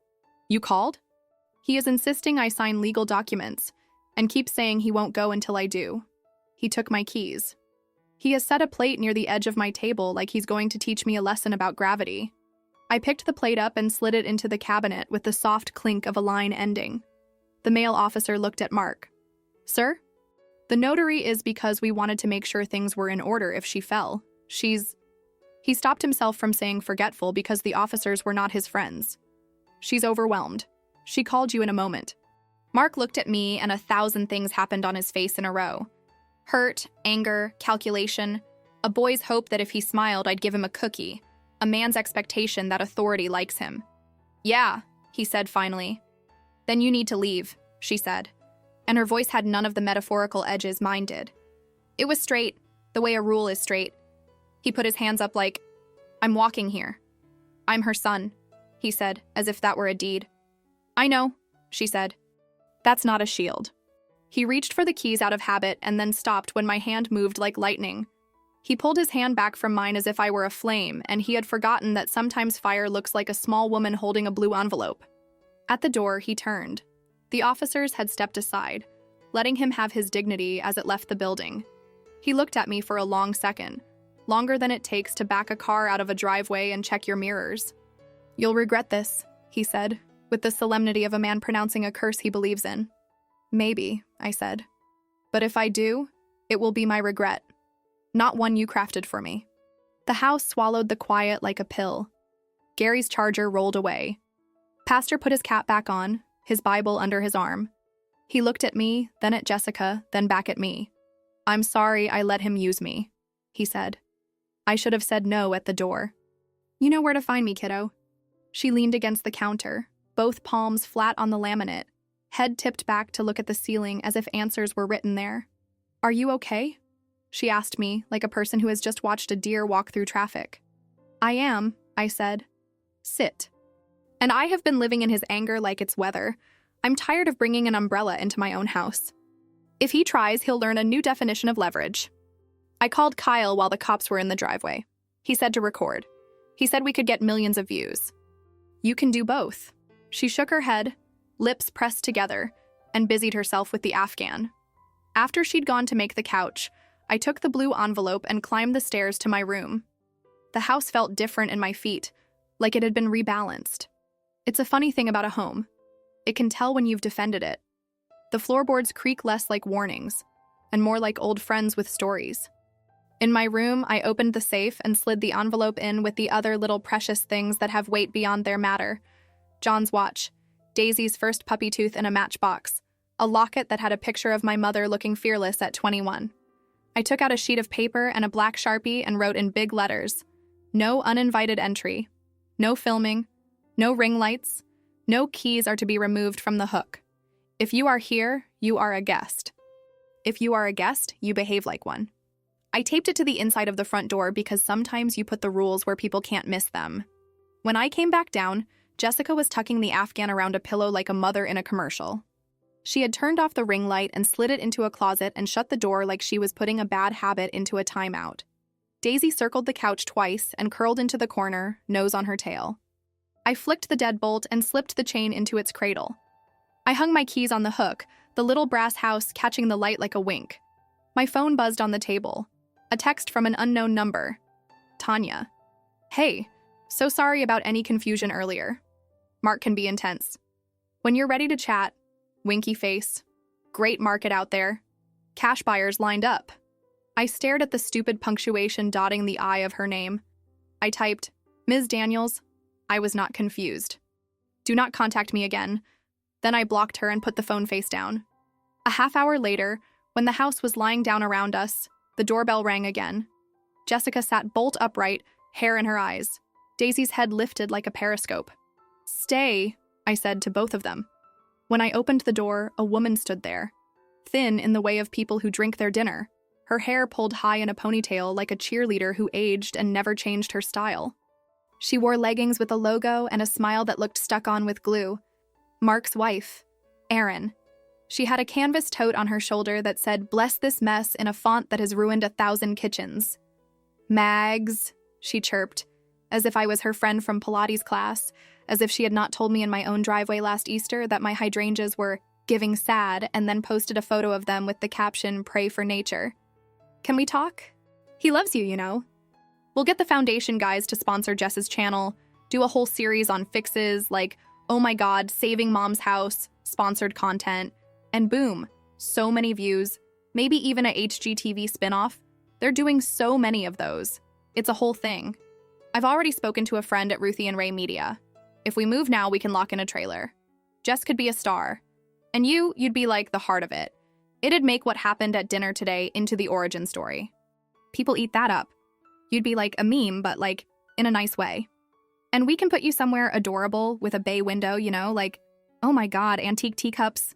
"you called?" He is insisting I sign legal documents, and keeps saying he won't go until I do. He took my keys. He has set a plate near the edge of my table like he's going to teach me a lesson about gravity. I picked the plate up and slid it into the cabinet with the soft clink of a line ending. The male officer looked at Mark. "Sir? The notary is because we wanted to make sure things were in order if she fell. She's..." He stopped himself from saying forgetful because the officers were not his friends. "She's overwhelmed. She called you in a moment." Mark looked at me and 1,000 things happened on his face in a row. Hurt, anger, calculation, a boy's hope that if he smiled I'd give him a cookie, a man's expectation that authority likes him. "Yeah," he said finally. "Then you need to leave," she said, and her voice had none of the metaphorical edges mine did. It was straight, the way a rule is straight. He put his hands up like, "I'm walking here. I'm her son," he said, as if that were a deed. "I know," she said. "That's not a shield." He reached for the keys out of habit and then stopped when my hand moved like lightning. He pulled his hand back from mine as if I were a flame, and he had forgotten that sometimes fire looks like a small woman holding a blue envelope. At the door, he turned. The officers had stepped aside, letting him have his dignity as it left the building. He looked at me for a long second, longer than it takes to back a car out of a driveway and check your mirrors. "You'll regret this," he said, with the solemnity of a man pronouncing a curse he believes in. "Maybe," I said. "But if I do, it will be my regret. Not one you crafted for me." The house swallowed the quiet like a pill. Gary's charger rolled away. Pastor put his cap back on, his Bible under his arm. He looked at me, then at Jessica, then back at me. "I'm sorry I let him use me," he said. "I should have said no at the door. You know where to find me, kiddo." She leaned against the counter, both palms flat on the laminate, head tipped back to look at the ceiling as if answers were written there. "Are you okay?" she asked me, like a person who has just watched a deer walk through traffic. "I am," I said. "Sit." "And I have been living in his anger like it's weather. I'm tired of bringing an umbrella into my own house. If he tries, he'll learn a new definition of leverage." I called Kyle while the cops were in the driveway. He said to record. He said we could get millions of views. "You can do both." She shook her head, lips pressed together, and busied herself with the Afghan. After she'd gone to make the couch, I took the blue envelope and climbed the stairs to my room. The house felt different in my feet, like it had been rebalanced. It's a funny thing about a home. It can tell when you've defended it. The floorboards creak less like warnings, and more like old friends with stories. In my room, I opened the safe and slid the envelope in with the other little precious things that have weight beyond their matter. John's watch, Daisy's first puppy tooth in a matchbox, a locket that had a picture of my mother looking fearless at 21. I took out a sheet of paper and a black Sharpie and wrote in big letters, "No uninvited entry. No filming. No ring lights. No keys are to be removed from the hook. If you are here, you are a guest. If you are a guest, you behave like one." I taped it to the inside of the front door because sometimes you put the rules where people can't miss them. When I came back down, Jessica was tucking the Afghan around a pillow like a mother in a commercial. She had turned off the ring light and slid it into a closet and shut the door like she was putting a bad habit into a timeout. Daisy circled the couch twice and curled into the corner, nose on her tail. I flicked the deadbolt and slipped the chain into its cradle. I hung my keys on the hook, the little brass house catching the light like a wink. My phone buzzed on the table. A text from an unknown number. Tanya. "Hey, so sorry about any confusion earlier. Mark can be intense. When you're ready to chat, winky face. Great market out there. Cash buyers lined up." I stared at the stupid punctuation dotting the I of her name. I typed, "Ms. Daniels." I was not confused. "Do not contact me again." Then I blocked her and put the phone face down. A half hour later, when the house was lying down around us, the doorbell rang again. Jessica sat bolt upright, hair in her eyes. Daisy's head lifted like a periscope. "Stay," I said to both of them. When I opened the door, a woman stood there, thin in the way of people who drink their dinner, her hair pulled high in a ponytail like a cheerleader who aged and never changed her style. She wore leggings with a logo and a smile that looked stuck on with glue. Mark's wife, Erin. She had a canvas tote on her shoulder that said, "Bless this mess," in a font that has ruined 1,000 kitchens. "Mags," she chirped, as if I was her friend from Pilates class, as if she had not told me in my own driveway last Easter that my hydrangeas were giving sad and then posted a photo of them with the caption, "Pray for nature." "Can we talk? He loves you, you know." We'll get the foundation guys to sponsor Jess's channel, do a whole series on fixes like, "Oh my God, saving mom's house," sponsored content, and boom, so many views, maybe even a HGTV spinoff. They're doing so many of those. It's a whole thing. I've already spoken to a friend at Ruthie and Ray Media. If we move now, we can lock in a trailer. Jess could be a star. And you'd be like the heart of it. It'd make what happened at dinner today into the origin story. People eat that up. You'd be like a meme, but like in a nice way. And we can put you somewhere adorable with a bay window, you know, like, oh my God, antique teacups.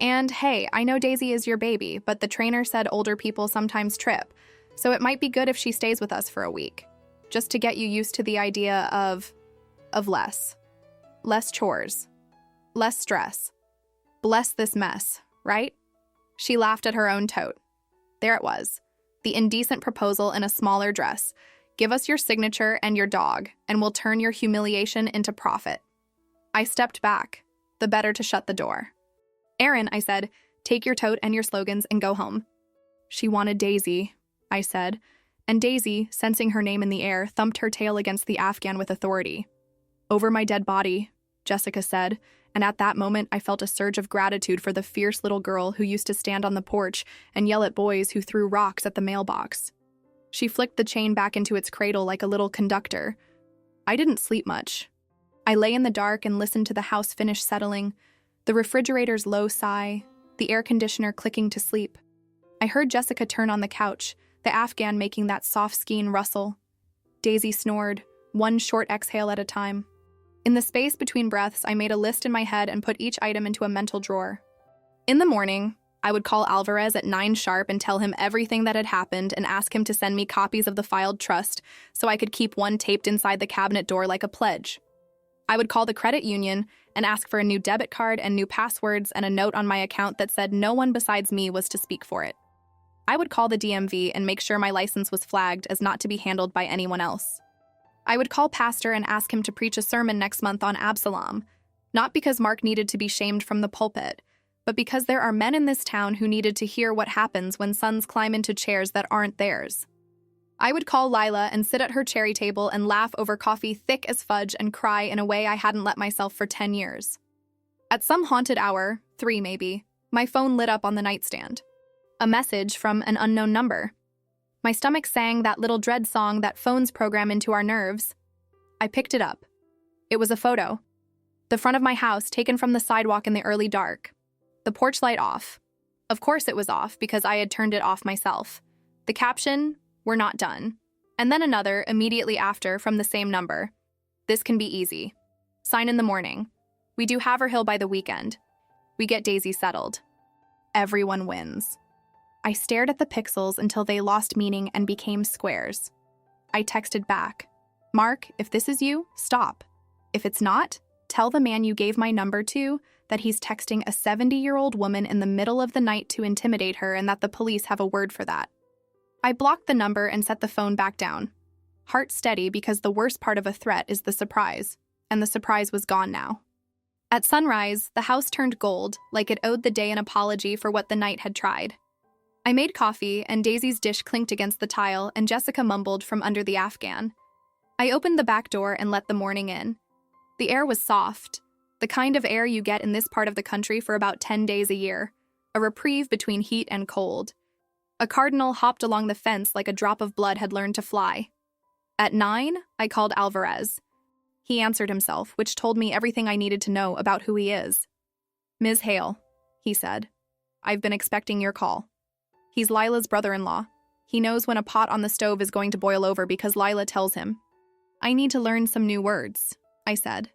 And hey, I know Daisy is your baby, but the trainer said older people sometimes trip, so it might be good if she stays with us for a week, just to get you used to the idea of less. Less chores. Less stress. Bless this mess, right? She laughed at her own tote. There it was, the indecent proposal in a smaller dress. "Give us your signature and your dog, and we'll turn your humiliation into profit." I stepped back, the better to shut the door. "Erin," I said, "take your tote and your slogans and go home." "She wanted Daisy," I said, and Daisy, sensing her name in the air, thumped her tail against the Afghan with authority. "Over my dead body," Jessica said, and at that moment I felt a surge of gratitude for the fierce little girl who used to stand on the porch and yell at boys who threw rocks at the mailbox. She flicked the chain back into its cradle like a little conductor. I didn't sleep much. I lay in the dark and listened to the house finish settling, the refrigerator's low sigh, the air conditioner clicking to sleep. I heard Jessica turn on the couch, the Afghan making that soft skein rustle. Daisy snored, one short exhale at a time. In the space between breaths, I made a list in my head and put each item into a mental drawer. In the morning, I would call Alvarez at 9 sharp and tell him everything that had happened and ask him to send me copies of the filed trust so I could keep one taped inside the cabinet door like a pledge. I would call the credit union and ask for a new debit card and new passwords and a note on my account that said no one besides me was to speak for it. I would call the DMV and make sure my license was flagged as not to be handled by anyone else. I would call Pastor and ask him to preach a sermon next month on Absalom, not because Mark needed to be shamed from the pulpit, but because there are men in this town who needed to hear what happens when sons climb into chairs that aren't theirs. I would call Lila and sit at her cherry table and laugh over coffee thick as fudge and cry in a way I hadn't let myself for 10 years. At some haunted hour, 3 maybe, my phone lit up on the nightstand. A message from an unknown number. My stomach sang that little dread song that phones program into our nerves. I picked it up. It was a photo. The front of my house taken from the sidewalk in the early dark. The porch light off. Of course it was off because I had turned it off myself. The caption, "We're not done." And then another immediately after from the same number. "This can be easy. Sign in the morning. We do Haverhill by the weekend. We get Daisy settled. Everyone wins." I stared at the pixels until they lost meaning and became squares. I texted back, "Mark, if this is you, stop. If it's not, tell the man you gave my number to that he's texting a 70-year-old woman in the middle of the night to intimidate her and that the police have a word for that." I blocked the number and set the phone back down. Heart steady because the worst part of a threat is the surprise, and the surprise was gone now. At sunrise, the house turned gold, like it owed the day an apology for what the night had tried. I made coffee, and Daisy's dish clinked against the tile, and Jessica mumbled from under the Afghan. I opened the back door and let the morning in. The air was soft, the kind of air you get in this part of the country for about 10 days a year, a reprieve between heat and cold. A cardinal hopped along the fence like a drop of blood had learned to fly. At 9, I called Alvarez. He answered himself, which told me everything I needed to know about who he is. "Ms. Hale," he said. "I've been expecting your call." He's Lila's brother-in-law. He knows when a pot on the stove is going to boil over because Lila tells him. "I need to learn some new words," I said,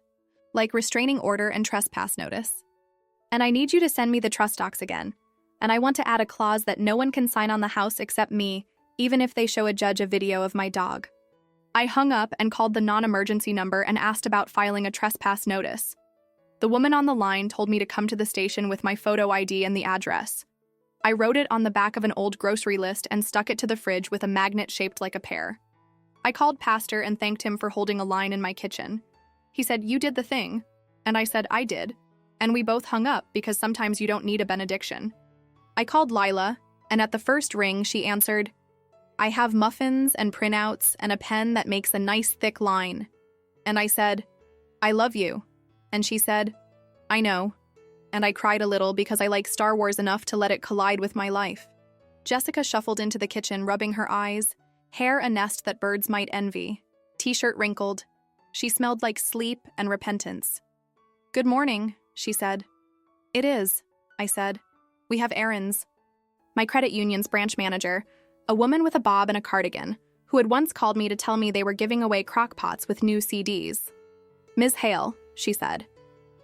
"like restraining order and trespass notice. And I need you to send me the trust docs again. And I want to add a clause that no one can sign on the house except me, even if they show a judge a video of my dog." I hung up and called the non-emergency number and asked about filing a trespass notice. The woman on the line told me to come to the station with my photo ID and the address. I wrote it on the back of an old grocery list and stuck it to the fridge with a magnet shaped like a pear. I called Pastor and thanked him for holding a line in my kitchen. He said, "You did the thing." And I said, "I did." And we both hung up because sometimes you don't need a benediction. I called Lila, and at the first ring, she answered, "I have muffins and printouts and a pen that makes a nice thick line." And I said, "I love you." And she said, "I know." And I cried a little because I like Star Wars enough to let it collide with my life. Jessica shuffled into the kitchen, rubbing her eyes, hair a nest that birds might envy, t-shirt wrinkled. She smelled like sleep and repentance. "Good morning," she said. "It is," I said. "We have errands." My credit union's branch manager, a woman with a bob and a cardigan, who had once called me to tell me they were giving away crock pots with new CDs. "Ms. Hale," she said.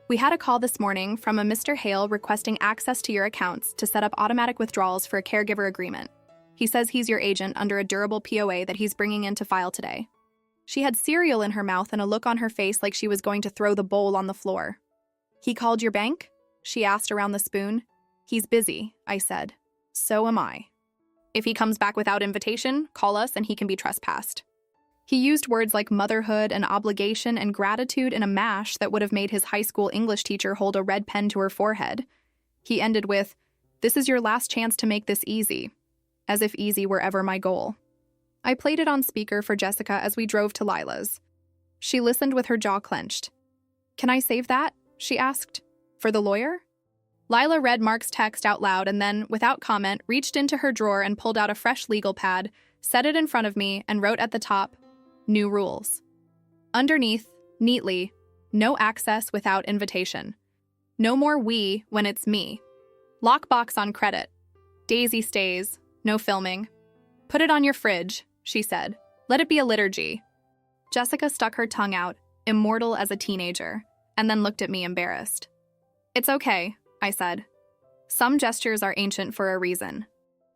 "We had a call this morning from a Mr. Hale requesting access to your accounts to set up automatic withdrawals for a caregiver agreement. He says he's your agent under a durable POA that he's bringing in to file today." She had cereal in her mouth and a look on her face like she was going to throw the bowl on the floor. "He called your bank?" she asked around the spoon. "He's busy," I said. "So am I. If he comes back without invitation, call us and he can be trespassed." He used words like motherhood and obligation and gratitude in a mash that would have made his high school English teacher hold a red pen to her forehead. He ended with, "This is your last chance to make this easy," as if easy were ever my goal. I played it on speaker for Jessica as we drove to Lila's. She listened with her jaw clenched. "Can I save that?" she asked. "For the lawyer?" Lila read Mark's text out loud and then, without comment, reached into her drawer and pulled out a fresh legal pad, set it in front of me, and wrote at the top, "New rules." Underneath, neatly, "No access without invitation. No more we when it's me. Lockbox on credit. Daisy stays. No filming. Put it on your fridge," she said. "Let it be a liturgy." Jessica stuck her tongue out, immortal as a teenager, and then looked at me embarrassed. "It's okay," I said. "Some gestures are ancient for a reason.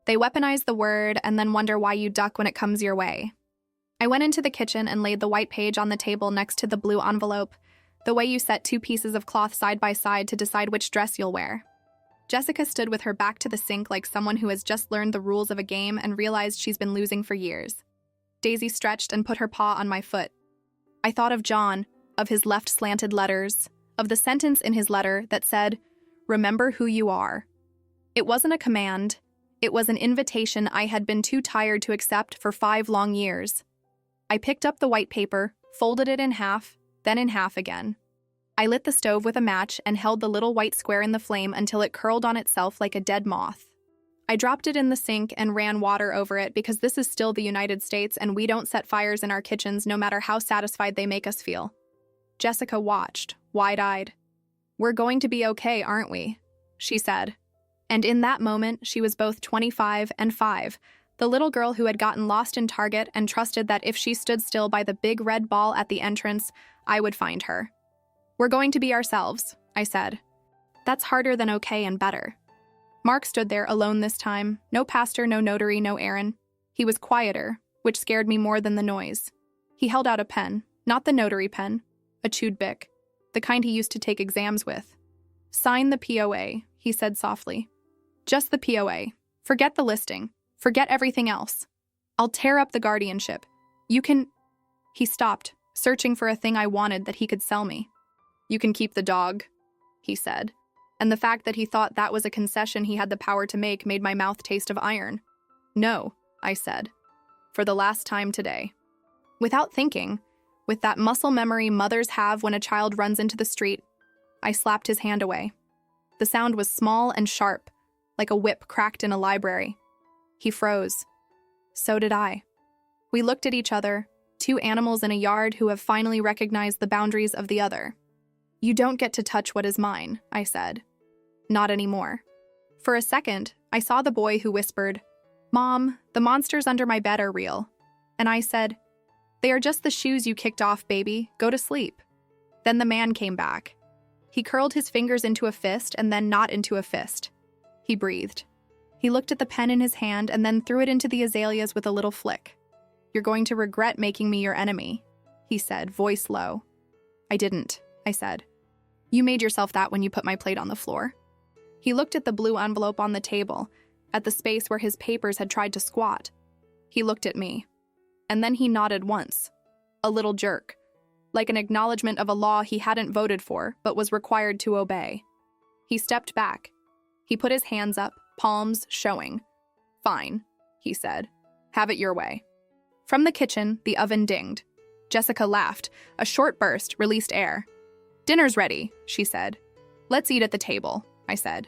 They weaponize the word and then wonder why you duck when it comes your way." I went into the kitchen and laid the white page on the table next to the blue envelope, the way you set 2 pieces of cloth side by side to decide which dress you'll wear. Jessica stood with her back to the sink like someone who has just learned the rules of a game and realized she's been losing for years. Daisy stretched and put her paw on my foot. I thought of John, of his left slanted letters, of the sentence in his letter that said, "Remember who you are." It wasn't a command. It was an invitation I had been too tired to accept for 5 long years. I picked up the white paper, folded it in half, then in half again. I lit the stove with a match and held the little white square in the flame until it curled on itself like a dead moth. I dropped it in the sink and ran water over it because this is still the United States and we don't set fires in our kitchens no matter how satisfied they make us feel. Jessica watched, wide-eyed. "We're going to be okay, aren't we?" she said. And in that moment, she was both 25 and 5, the little girl who had gotten lost in Target and trusted that if she stood still by the big red ball at the entrance, I would find her. "We're going to be ourselves," I said. That's harder than okay and better. Mark stood there alone this time. No pastor, no notary, no Aaron. He was quieter, which scared me more than the noise. He held out a pen, not the notary pen, a chewed bic, the kind he used to take exams with. "Sign the POA," he said softly. "Just the POA. Forget the listing. Forget everything else. I'll tear up the guardianship. You can—" He stopped, searching for a thing I wanted that he could sell me. "You can keep the dog," he said. And the fact that he thought that was a concession he had the power to make made my mouth taste of iron. "No," I said. "For the last time today." Without thinking, with that muscle memory mothers have when a child runs into the street, I slapped his hand away. The sound was small and sharp, like a whip cracked in a library. He froze. So did I. We looked at each other, two animals in a yard who have finally recognized the boundaries of the other. "You don't get to touch what is mine," I said. "Not anymore." For a second, I saw the boy who whispered, "Mom, the monsters under my bed are real." And I said, "They are just the shoes you kicked off, baby. Go to sleep." Then the man came back. He curled his fingers into a fist and then not into a fist. He breathed. He looked at the pen in his hand and then threw it into the azaleas with a little flick. "You're going to regret making me your enemy," he said, voice low. "I didn't," I said. "You made yourself that when you put my plate on the floor." He looked at the blue envelope on the table, at the space where his papers had tried to squat. He looked at me. And then he nodded once. A little jerk, like an acknowledgement of a law he hadn't voted for but was required to obey. He stepped back. He put his hands up, palms showing. "Fine," he said. "Have it your way." From the kitchen, the oven dinged. Jessica laughed. A short burst released air. "Dinner's ready," she said. "Let's eat at the table," I said.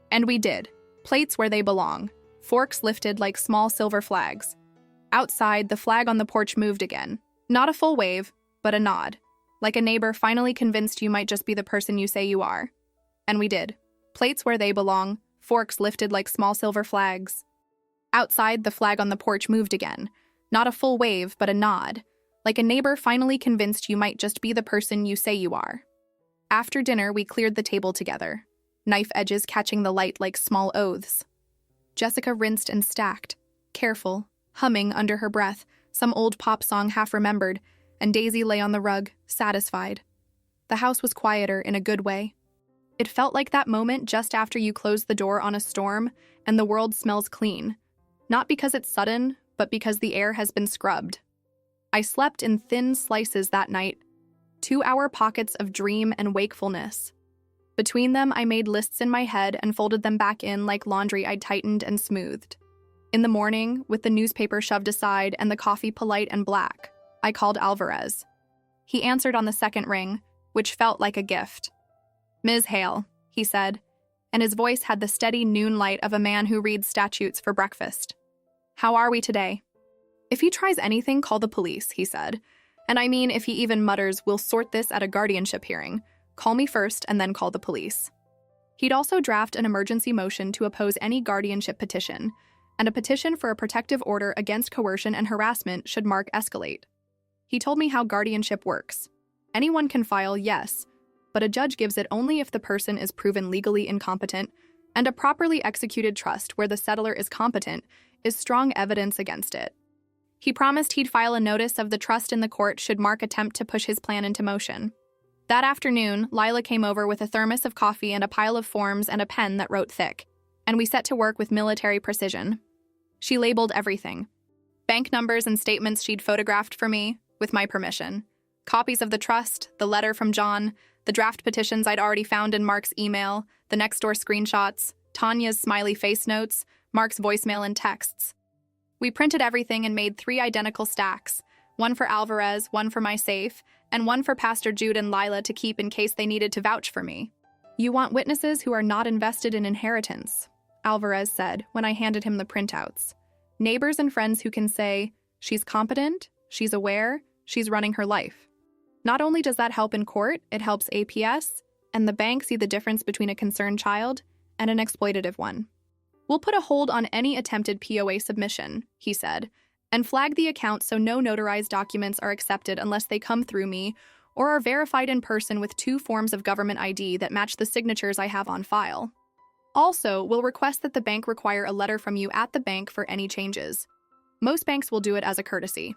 And we did. Plates where they belong. Forks lifted like small silver flags. Outside, the flag on the porch moved again. Not a full wave, but a nod. Like a neighbor finally convinced you might just be the person you say you are. And we did. Plates where they belong. Forks lifted like small silver flags. Outside, the flag on the porch moved again. Not a full wave, but a nod. Like a neighbor finally convinced you might just be the person you say you are. After dinner, we cleared the table together, knife edges catching the light like small oaths. Jessica rinsed and stacked, careful, humming under her breath, some old pop song half remembered, and Daisy lay on the rug, satisfied. The house was quieter in a good way. It felt like that moment just after you close the door on a storm and the world smells clean. Not because it's sudden, but because the air has been scrubbed. I slept in thin slices that night, 2-hour pockets of dream and wakefulness. Between them, I made lists in my head and folded them back in like laundry I'd tightened and smoothed. In the morning, with the newspaper shoved aside and the coffee polite and black, I called Alvarez. He answered on the second ring, which felt like a gift. "Ms. Hale," he said, and his voice had the steady noon light of a man who reads statutes for breakfast. "How are we today?" "If he tries anything, call the police," he said. "And I mean, if he even mutters, 'We'll sort this at a guardianship hearing,' call me first and then call the police." He'd also draft an emergency motion to oppose any guardianship petition, and a petition for a protective order against coercion and harassment should Mark escalate. He told me how guardianship works. Anyone can file, yes, but a judge gives it only if the person is proven legally incompetent, and a properly executed trust where the settlor is competent is strong evidence against it. He promised he'd file a notice of the trust in the court should Mark attempt to push his plan into motion. That afternoon, Lila came over with a thermos of coffee and a pile of forms and a pen that wrote thick, and we set to work with military precision. She labeled everything. Bank numbers and statements she'd photographed for me, with my permission. Copies of the trust, the letter from John, the draft petitions I'd already found in Mark's email, the next door screenshots, Tanya's smiley face notes, Mark's voicemail and texts. We printed everything and made 3 identical stacks, one for Alvarez, one for my safe, and one for Pastor Jude and Lila to keep in case they needed to vouch for me. You want witnesses who are not invested in inheritance, Alvarez said when I handed him the printouts. Neighbors and friends who can say, she's competent, she's aware, she's running her life. Not only does that help in court, it helps APS and the bank see the difference between a concerned child and an exploitative one. We'll put a hold on any attempted POA submission, he said, and flag the account so no notarized documents are accepted unless they come through me or are verified in person with 2 forms of government ID that match the signatures I have on file. Also, we'll request that the bank require a letter from you at the bank for any changes. Most banks will do it as a courtesy.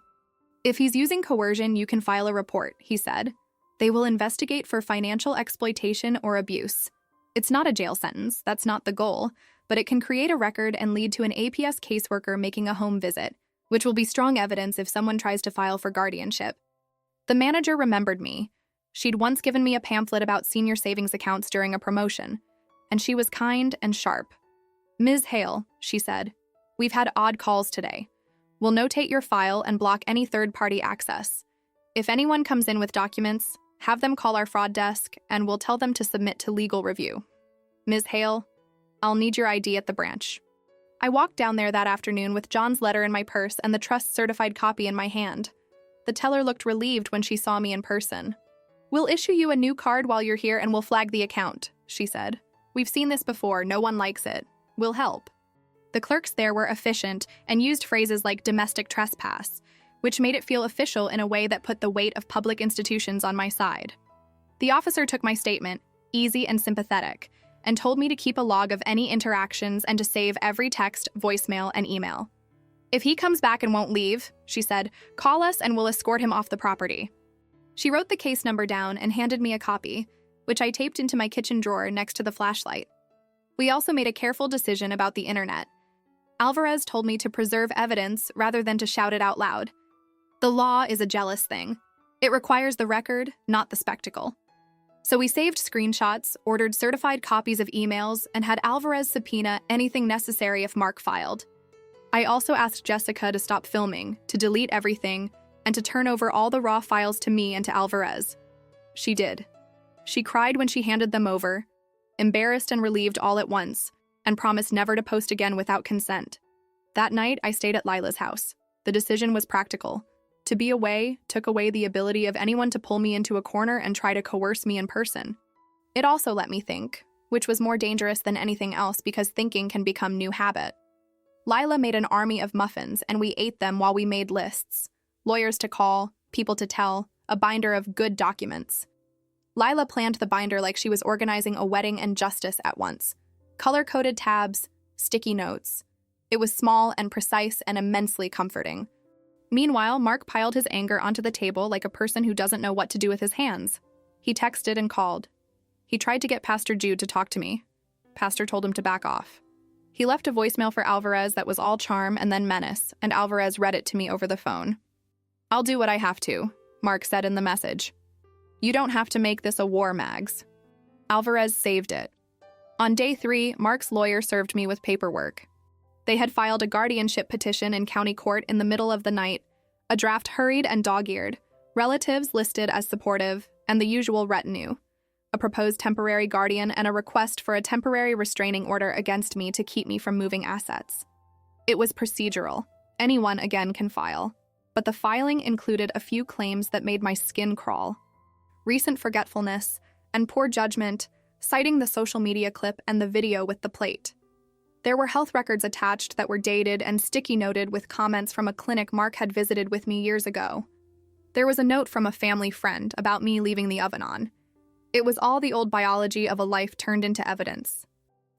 If he's using coercion, you can file a report, he said. They will investigate for financial exploitation or abuse. It's not a jail sentence, that's not the goal, but it can create a record and lead to an APS caseworker making a home visit, which will be strong evidence if someone tries to file for guardianship. The manager remembered me. She'd once given me a pamphlet about senior savings accounts during a promotion, and she was kind and sharp. Ms. Hale, she said, we've had odd calls today. We'll notate your file and block any third-party access. If anyone comes in with documents, have them call our fraud desk, and we'll tell them to submit to legal review. Ms. Hale, I'll need your ID at the branch. I walked down there that afternoon with John's letter in my purse and the trust-certified copy in my hand. The teller looked relieved when she saw me in person. We'll issue you a new card while you're here and we'll flag the account, she said. We've seen this before, no one likes it. We'll help. The clerks there were efficient and used phrases like domestic trespass, which made it feel official in a way that put the weight of public institutions on my side. The officer took my statement, easy and sympathetic, and told me to keep a log of any interactions and to save every text, voicemail, and email. If he comes back and won't leave, she said, call us and we'll escort him off the property. She wrote the case number down and handed me a copy, which I taped into my kitchen drawer next to the flashlight. We also made a careful decision about the internet. Alvarez told me to preserve evidence rather than to shout it out loud. The law is a jealous thing. It requires the record, not the spectacle. So we saved screenshots, ordered certified copies of emails, and had Alvarez subpoena anything necessary if Mark filed. I also asked Jessica to stop filming, to delete everything, and to turn over all the raw files to me and to Alvarez. She did. She cried when she handed them over, embarrassed and relieved all at once, and promised never to post again without consent. That night, I stayed at Lila's house. The decision was practical. To be away took away the ability of anyone to pull me into a corner and try to coerce me in person. It also let me think, which was more dangerous than anything else because thinking can become new habit. Lila made an army of muffins, and we ate them while we made lists. Lawyers to call, people to tell, a binder of good documents. Lila planned the binder like she was organizing a wedding and justice at once. Color-coded tabs, sticky notes. It was small and precise and immensely comforting. Meanwhile, Mark piled his anger onto the table like a person who doesn't know what to do with his hands. He texted and called. He tried to get Pastor Jude to talk to me. Pastor told him to back off. He left a voicemail for Alvarez that was all charm and then menace, and Alvarez read it to me over the phone. I'll do what I have to, Mark said in the message. You don't have to make this a war, Mags. Alvarez saved it. On day 3, Mark's lawyer served me with paperwork. They had filed a guardianship petition in county court in the middle of the night, a draft hurried and dog-eared, relatives listed as supportive, and the usual retinue, a proposed temporary guardian and a request for a temporary restraining order against me to keep me from moving assets. It was procedural. Anyone, again, can file. But the filing included a few claims that made my skin crawl. Recent forgetfulness and poor judgment, citing the social media clip and the video with the plate. There were health records attached that were dated and sticky noted with comments from a clinic Mark had visited with me years ago. There was a note from a family friend about me leaving the oven on. It was all the old biology of a life turned into evidence.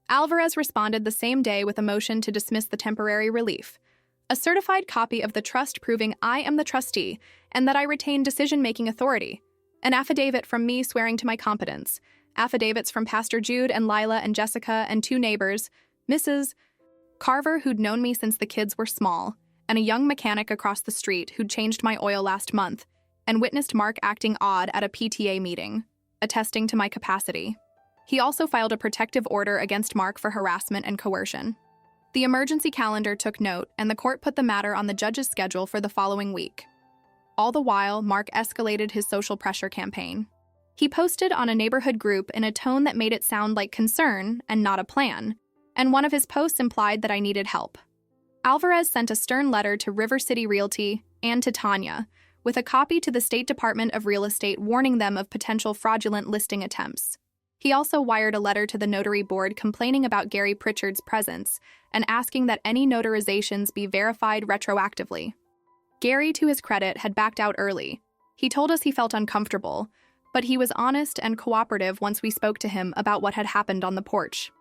Alvarez responded the same day with a motion to dismiss the temporary relief, a certified copy of the trust proving I am the trustee and that I retain decision-making authority, an affidavit from me swearing to my competence, affidavits from Pastor Jude and Lila and Jessica and 2 neighbors, Mrs. Carver, who'd known me since the kids were small, and a young mechanic across the street who'd changed my oil last month and witnessed Mark acting odd at a PTA meeting, attesting to my capacity. He also filed a protective order against Mark for harassment and coercion. The emergency calendar took note, and the court put the matter on the judge's schedule for the following week. All the while, Mark escalated his social pressure campaign. He posted on a neighborhood group in a tone that made it sound like concern and not a plan, and one of his posts implied that I needed help. Alvarez sent a stern letter to River City Realty and to Tanya, with a copy to the State Department of Real Estate warning them of potential fraudulent listing attempts. He also wired a letter to the notary board complaining about Gary Pritchard's presence and asking that any notarizations be verified retroactively. Gary, to his credit, had backed out early. He told us he felt uncomfortable, but he was honest and cooperative once we spoke to him about what had happened on the porch.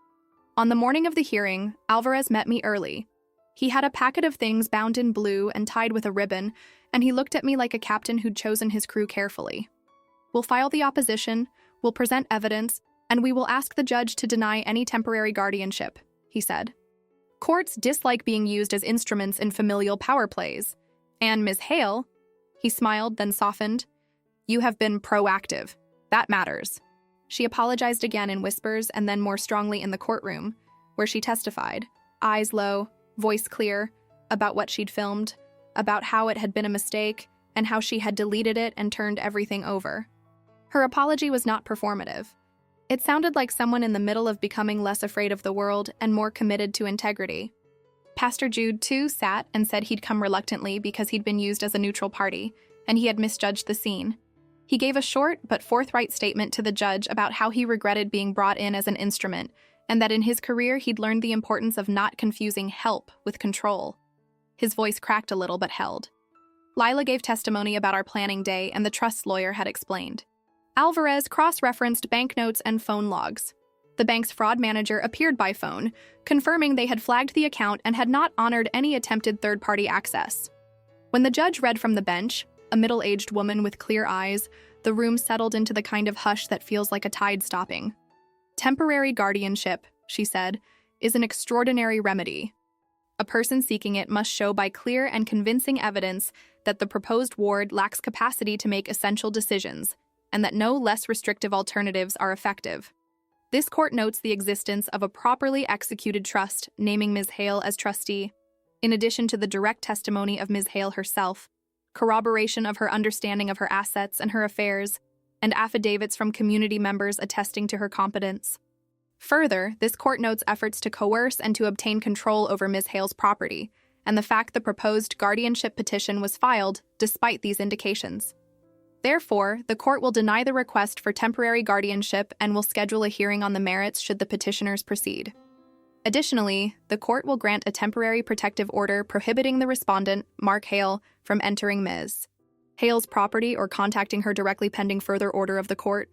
On the morning of the hearing, Alvarez met me early. He had a packet of things bound in blue and tied with a ribbon, and he looked at me like a captain who'd chosen his crew carefully. "We'll file the opposition, we'll present evidence, and we will ask the judge to deny any temporary guardianship," he said. "Courts dislike being used as instruments in familial power plays. And Ms. Hale," he smiled, then softened, "you have been proactive. That matters." She apologized again in whispers and then more strongly in the courtroom, where she testified, eyes low, voice clear, about what she'd filmed, about how it had been a mistake, and how she had deleted it and turned everything over. Her apology was not performative. It sounded like someone in the middle of becoming less afraid of the world and more committed to integrity. Pastor Jude, too, sat and said he'd come reluctantly because he'd been used as a neutral party, and he had misjudged the scene. He gave a short but forthright statement to the judge about how he regretted being brought in as an instrument, and that in his career he'd learned the importance of not confusing help with control. His voice cracked a little but held. Lila gave testimony about our planning day, and the trust's lawyer had explained. Alvarez cross-referenced banknotes and phone logs. The bank's fraud manager appeared by phone, confirming they had flagged the account and had not honored any attempted third-party access. When the judge read from the bench, a middle-aged woman with clear eyes, the room settled into the kind of hush that feels like a tide stopping. "Temporary guardianship," she said, "is an extraordinary remedy. A person seeking it must show by clear and convincing evidence that the proposed ward lacks capacity to make essential decisions, and that no less restrictive alternatives are effective." This court notes the existence of a properly executed trust naming Ms. Hale as trustee, in addition to the direct testimony of Ms. Hale herself, corroboration of her understanding of her assets and her affairs, and affidavits from community members attesting to her competence. Further, this court notes efforts to coerce and to obtain control over Ms. Hale's property, and the fact the proposed guardianship petition was filed despite these indications. Therefore, the court will deny the request for temporary guardianship and will schedule a hearing on the merits should the petitioners proceed. Additionally, the court will grant a temporary protective order prohibiting the respondent, Mark Hale, from entering Ms. Hale's property or contacting her directly pending further order of the court.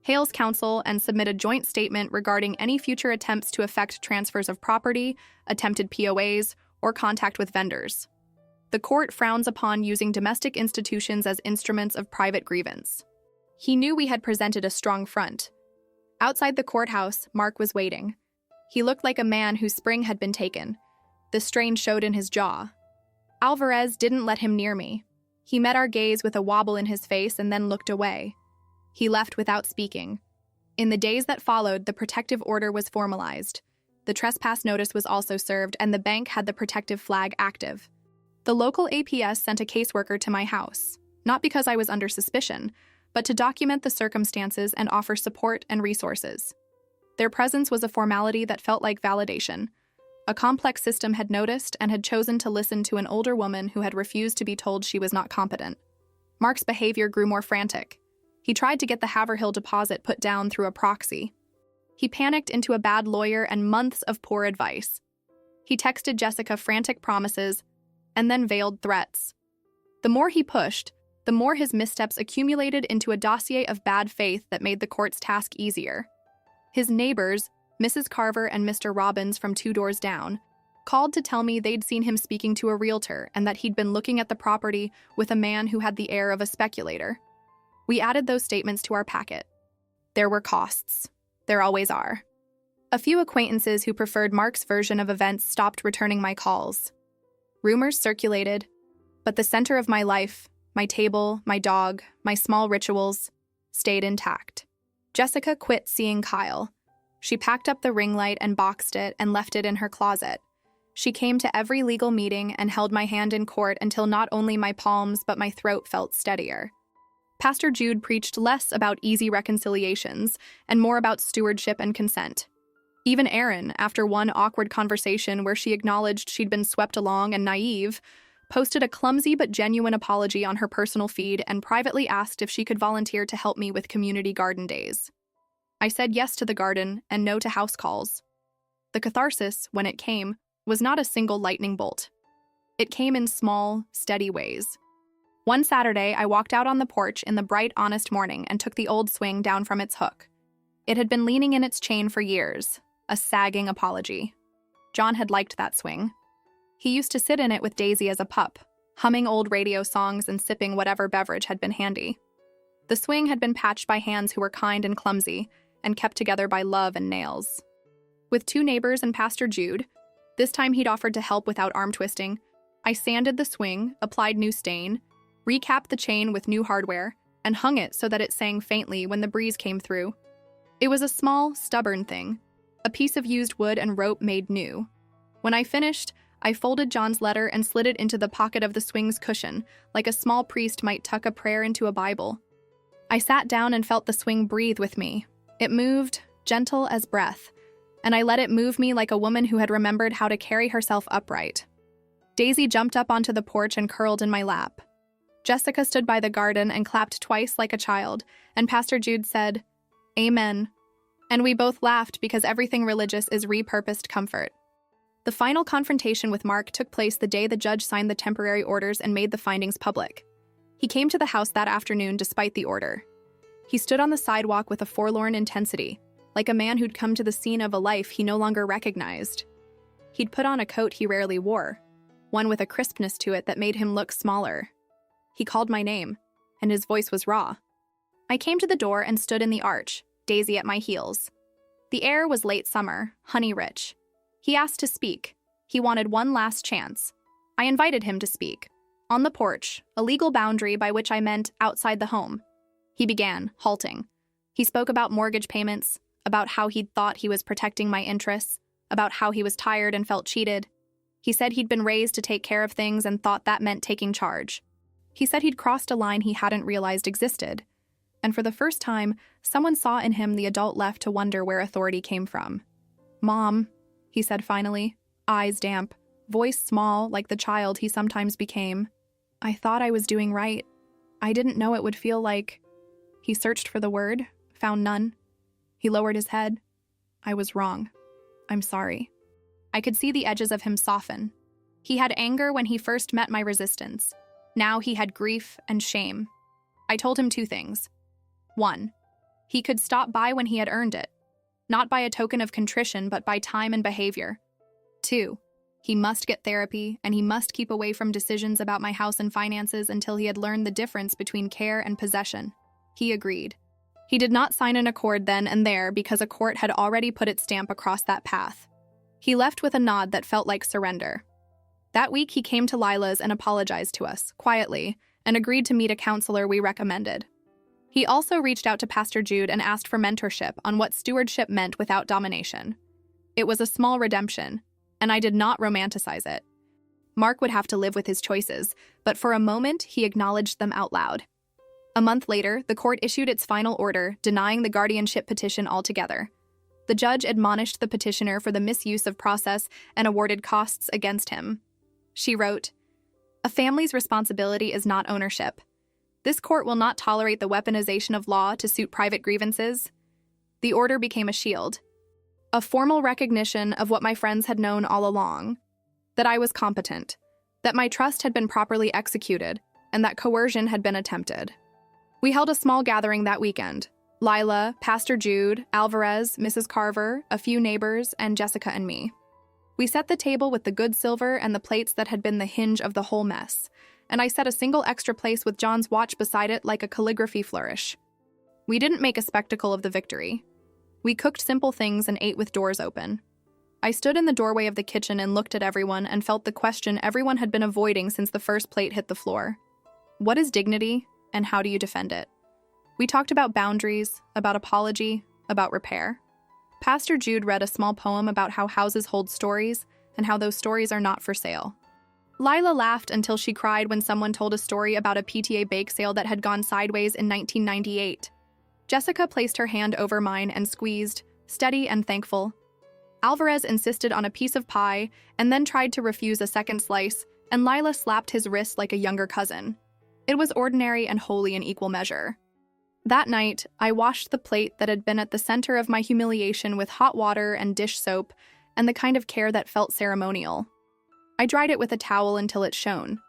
Hale's counsel and submit a joint statement regarding any future attempts to effect transfers of property, attempted POAs, or contact with vendors. The court frowns upon using domestic institutions as instruments of private grievance. He knew we had presented a strong front. Outside the courthouse, Mark was waiting. He looked like a man whose spring had been taken. The strain showed in his jaw. Alvarez didn't let him near me. He met our gaze with a wobble in his face and then looked away. He left without speaking. In the days that followed, the protective order was formalized. The trespass notice was also served, and the bank had the protective flag active. The local APS sent a caseworker to my house, not because I was under suspicion, but to document the circumstances and offer support and resources. Their presence was a formality that felt like validation. A complex system had noticed and had chosen to listen to an older woman who had refused to be told she was not competent. Mark's behavior grew more frantic. He tried to get the Haverhill deposit put down through a proxy. He panicked into a bad lawyer and months of poor advice. He texted Jessica frantic promises and then veiled threats. The more he pushed, the more his missteps accumulated into a dossier of bad faith that made the court's task easier. His neighbors, Mrs. Carver and Mr. Robbins from 2 doors down, called to tell me they'd seen him speaking to a realtor and that he'd been looking at the property with a man who had the air of a speculator. We added those statements to our packet. There were costs. There always are. A few acquaintances who preferred Mark's version of events stopped returning my calls. Rumors circulated, but the center of my life, my table, my dog, my small rituals, stayed intact. Jessica quit seeing Kyle. She packed up the ring light and boxed it and left it in her closet. She came to every legal meeting and held my hand in court until not only my palms but my throat felt steadier. Pastor Jude preached less about easy reconciliations and more about stewardship and consent. Even Erin, after one awkward conversation where she acknowledged she'd been swept along and naive, posted a clumsy but genuine apology on her personal feed and privately asked if she could volunteer to help me with community garden days. I said yes to the garden and no to house calls. The catharsis, when it came, was not a single lightning bolt. It came in small, steady ways. One Saturday, I walked out on the porch in the bright, honest morning and took the old swing down from its hook. It had been leaning in its chain for years, a sagging apology. John had liked that swing. He used to sit in it with Daisy as a pup, humming old radio songs and sipping whatever beverage had been handy. The swing had been patched by hands who were kind and clumsy, and kept together by love and nails. With 2 neighbors and Pastor Jude, this time he'd offered to help without arm twisting, I sanded the swing, applied new stain, recapped the chain with new hardware, and hung it so that it sang faintly when the breeze came through. It was a small, stubborn thing, a piece of used wood and rope made new. When I finished, I folded John's letter and slid it into the pocket of the swing's cushion, like a small priest might tuck a prayer into a Bible. I sat down and felt the swing breathe with me. It moved, gentle as breath, and I let it move me like a woman who had remembered how to carry herself upright. Daisy jumped up onto the porch and curled in my lap. Jessica stood by the garden and clapped twice like a child, and Pastor Jude said, "Amen." And we both laughed because everything religious is repurposed comfort. The final confrontation with Mark took place the day the judge signed the temporary orders and made the findings public. He came to the house that afternoon despite the order. He stood on the sidewalk with a forlorn intensity, like a man who'd come to the scene of a life he no longer recognized. He'd put on a coat he rarely wore, one with a crispness to it that made him look smaller. He called my name, and his voice was raw. I came to the door and stood in the arch, Daisy at my heels. The air was late summer, honey-rich. He asked to speak. He wanted one last chance. I invited him to speak. On the porch, a legal boundary by which I meant outside the home. He began, halting. He spoke about mortgage payments, about how he'd thought he was protecting my interests, about how he was tired and felt cheated. He said he'd been raised to take care of things and thought that meant taking charge. He said he'd crossed a line he hadn't realized existed. And for the first time, someone saw in him the adult left to wonder where authority came from. "Mom," he said finally, eyes damp, voice small like the child he sometimes became. "I thought I was doing right. I didn't know it would feel like..." He searched for the word, found none. He lowered his head. "I was wrong. I'm sorry." I could see the edges of him soften. He had anger when he first met my resistance. Now he had grief and shame. I told him 2 things. 1, he could stop by when he had earned it, not by a token of contrition, but by time and behavior. 2, he must get therapy, and he must keep away from decisions about my house and finances until he had learned the difference between care and possession. He agreed. He did not sign an accord then and there because a court had already put its stamp across that path. He left with a nod that felt like surrender. That week, he came to Lila's and apologized to us, quietly, and agreed to meet a counselor we recommended. He also reached out to Pastor Jude and asked for mentorship on what stewardship meant without domination. It was a small redemption, and I did not romanticize it. Mark would have to live with his choices, but for a moment, he acknowledged them out loud. A month later, the court issued its final order, denying the guardianship petition altogether. The judge admonished the petitioner for the misuse of process and awarded costs against him. She wrote, "A family's responsibility is not ownership. This court will not tolerate the weaponization of law to suit private grievances." The order became a shield, a formal recognition of what my friends had known all along, that I was competent, that my trust had been properly executed, and that coercion had been attempted. We held a small gathering that weekend. Lila, Pastor Jude, Alvarez, Mrs. Carver, a few neighbors, and Jessica and me. We set the table with the good silver and the plates that had been the hinge of the whole mess, and I set a single extra place with John's watch beside it like a calligraphy flourish. We didn't make a spectacle of the victory. We cooked simple things and ate with doors open. I stood in the doorway of the kitchen and looked at everyone and felt the question everyone had been avoiding since the first plate hit the floor. What is dignity, and how do you defend it? We talked about boundaries, about apology, about repair. Pastor Jude read a small poem about how houses hold stories, and how those stories are not for sale. Lila laughed until she cried when someone told a story about a PTA bake sale that had gone sideways in 1998. Jessica placed her hand over mine and squeezed, steady and thankful. Alvarez insisted on a piece of pie and then tried to refuse a second slice, and Lila slapped his wrist like a younger cousin. It was ordinary and wholly in equal measure. That night, I washed the plate that had been at the center of my humiliation with hot water and dish soap and the kind of care that felt ceremonial. I dried it with a towel until it shone.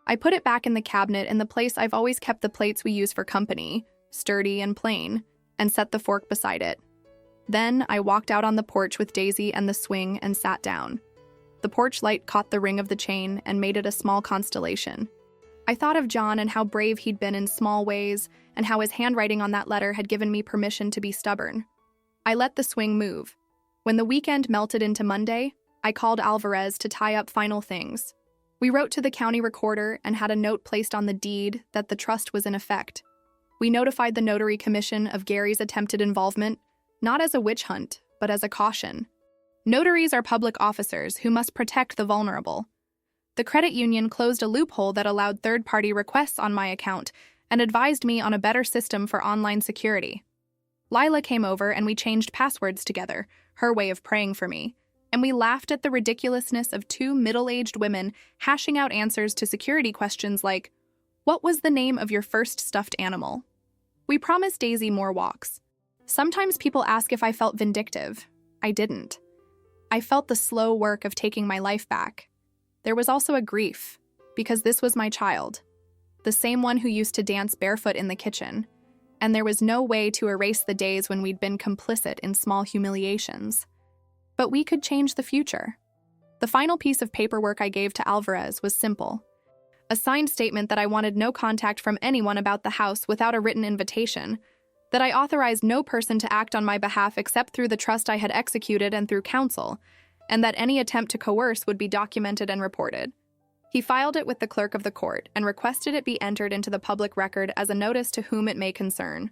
I put it back in the cabinet in the place I've always kept the plates we use for company, sturdy and plain, and set the fork beside it. Then I walked out on the porch with Daisy and the swing and sat down. The porch light caught the ring of the chain and made it a small constellation. I thought of John and how brave he'd been in small ways, and how his handwriting on that letter had given me permission to be stubborn. I let the swing move. When the weekend melted into Monday, I called Alvarez to tie up final things. We wrote to the county recorder and had a note placed on the deed that the trust was in effect. We notified the notary commission of Gary's attempted involvement, not as a witch hunt, but as a caution. Notaries are public officers who must protect the vulnerable. The credit union closed a loophole that allowed third-party requests on my account and advised me on a better system for online security. Lila came over and we changed passwords together, her way of praying for me, and we laughed at the ridiculousness of two middle-aged women hashing out answers to security questions like, "What was the name of your first stuffed animal?" We promised Daisy more walks. Sometimes people ask if I felt vindictive. I didn't. I felt the slow work of taking my life back. There was also a grief, because this was my child, the same one who used to dance barefoot in the kitchen, and there was no way to erase the days when we'd been complicit in small humiliations. But we could change the future. The final piece of paperwork I gave to Alvarez was simple. A signed statement that I wanted no contact from anyone about the house without a written invitation, that I authorized no person to act on my behalf except through the trust I had executed and through counsel, and that any attempt to coerce would be documented and reported. He filed it with the clerk of the court and requested it be entered into the public record as a notice to whom it may concern.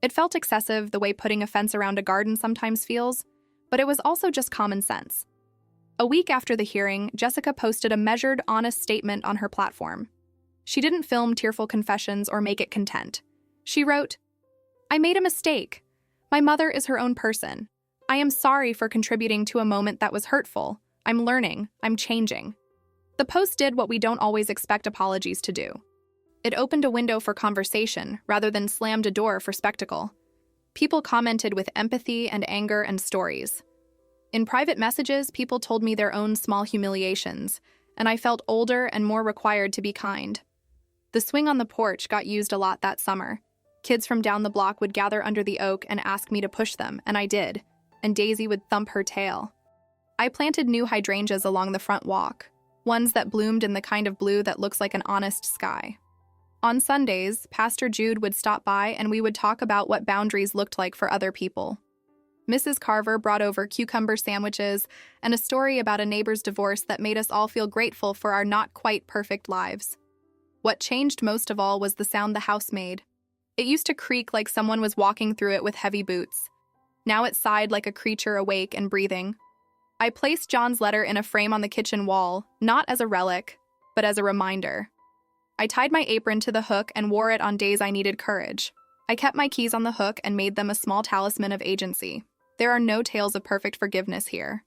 It felt excessive, the way putting a fence around a garden sometimes feels, but it was also just common sense. A week after the hearing, Jessica posted a measured, honest statement on her platform. She didn't film tearful confessions or make it content. She wrote, "I made a mistake. My mother is her own person. I am sorry for contributing to a moment that was hurtful. I'm learning. I'm changing." The post did what we don't always expect apologies to do. It opened a window for conversation rather than slammed a door for spectacle. People commented with empathy and anger and stories. In private messages, people told me their own small humiliations, and I felt older and more required to be kind. The swing on the porch got used a lot that summer. Kids from down the block would gather under the oak and ask me to push them, and I did, and Daisy would thump her tail. I planted new hydrangeas along the front walk, ones that bloomed in the kind of blue that looks like an honest sky. On Sundays, Pastor Jude would stop by and we would talk about what boundaries looked like for other people. Mrs. Carver brought over cucumber sandwiches and a story about a neighbor's divorce that made us all feel grateful for our not quite perfect lives. What changed most of all was the sound the house made. It used to creak like someone was walking through it with heavy boots. Now it sighed like a creature awake and breathing. I placed John's letter in a frame on the kitchen wall, not as a relic, but as a reminder. I tied my apron to the hook and wore it on days I needed courage. I kept my keys on the hook and made them a small talisman of agency. There are no tales of perfect forgiveness here.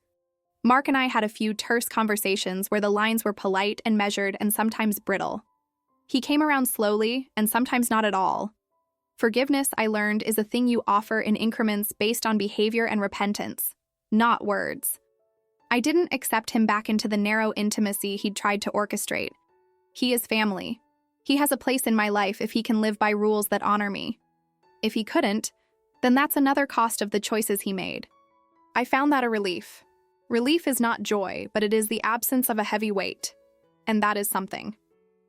Mark and I had a few terse conversations where the lines were polite and measured and sometimes brittle. He came around slowly and sometimes not at all. Forgiveness, I learned, is a thing you offer in increments based on behavior and repentance, not words. I didn't accept him back into the narrow intimacy he'd tried to orchestrate. He is family. He has a place in my life if he can live by rules that honor me. If he couldn't, then that's another cost of the choices he made. I found that a relief. Relief is not joy, but it is the absence of a heavy weight. And that is something.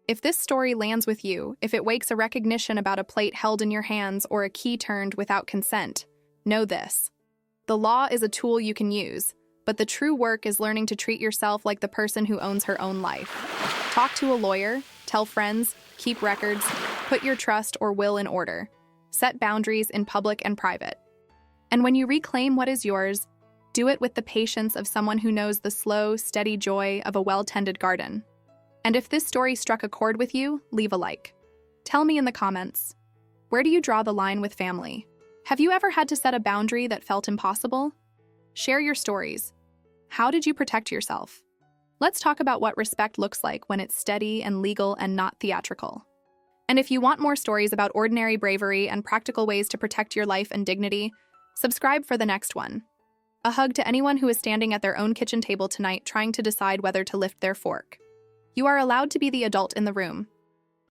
If this story lands with you, if it wakes a recognition about a plate held in your hands or a key turned without consent, know this. The law is a tool you can use, but the true work is learning to treat yourself like the person who owns her own life. Talk to a lawyer, tell friends, keep records, put your trust or will in order. Set boundaries in public and private. And when you reclaim what is yours, Do it with the patience of someone who knows the slow, steady joy of a well-tended garden. And if this story struck a chord with you, leave a like. Tell me in the comments, where do you draw the line with family? Have you ever had to set a boundary that felt impossible? Share your stories. How did you protect yourself? Let's talk about what respect looks like when it's steady and legal and not theatrical. And if you want more stories about ordinary bravery and practical ways to protect your life and dignity, subscribe for the next one. A hug to anyone who is standing at their own kitchen table tonight trying to decide whether to lift their fork. You are allowed to be the adult in the room,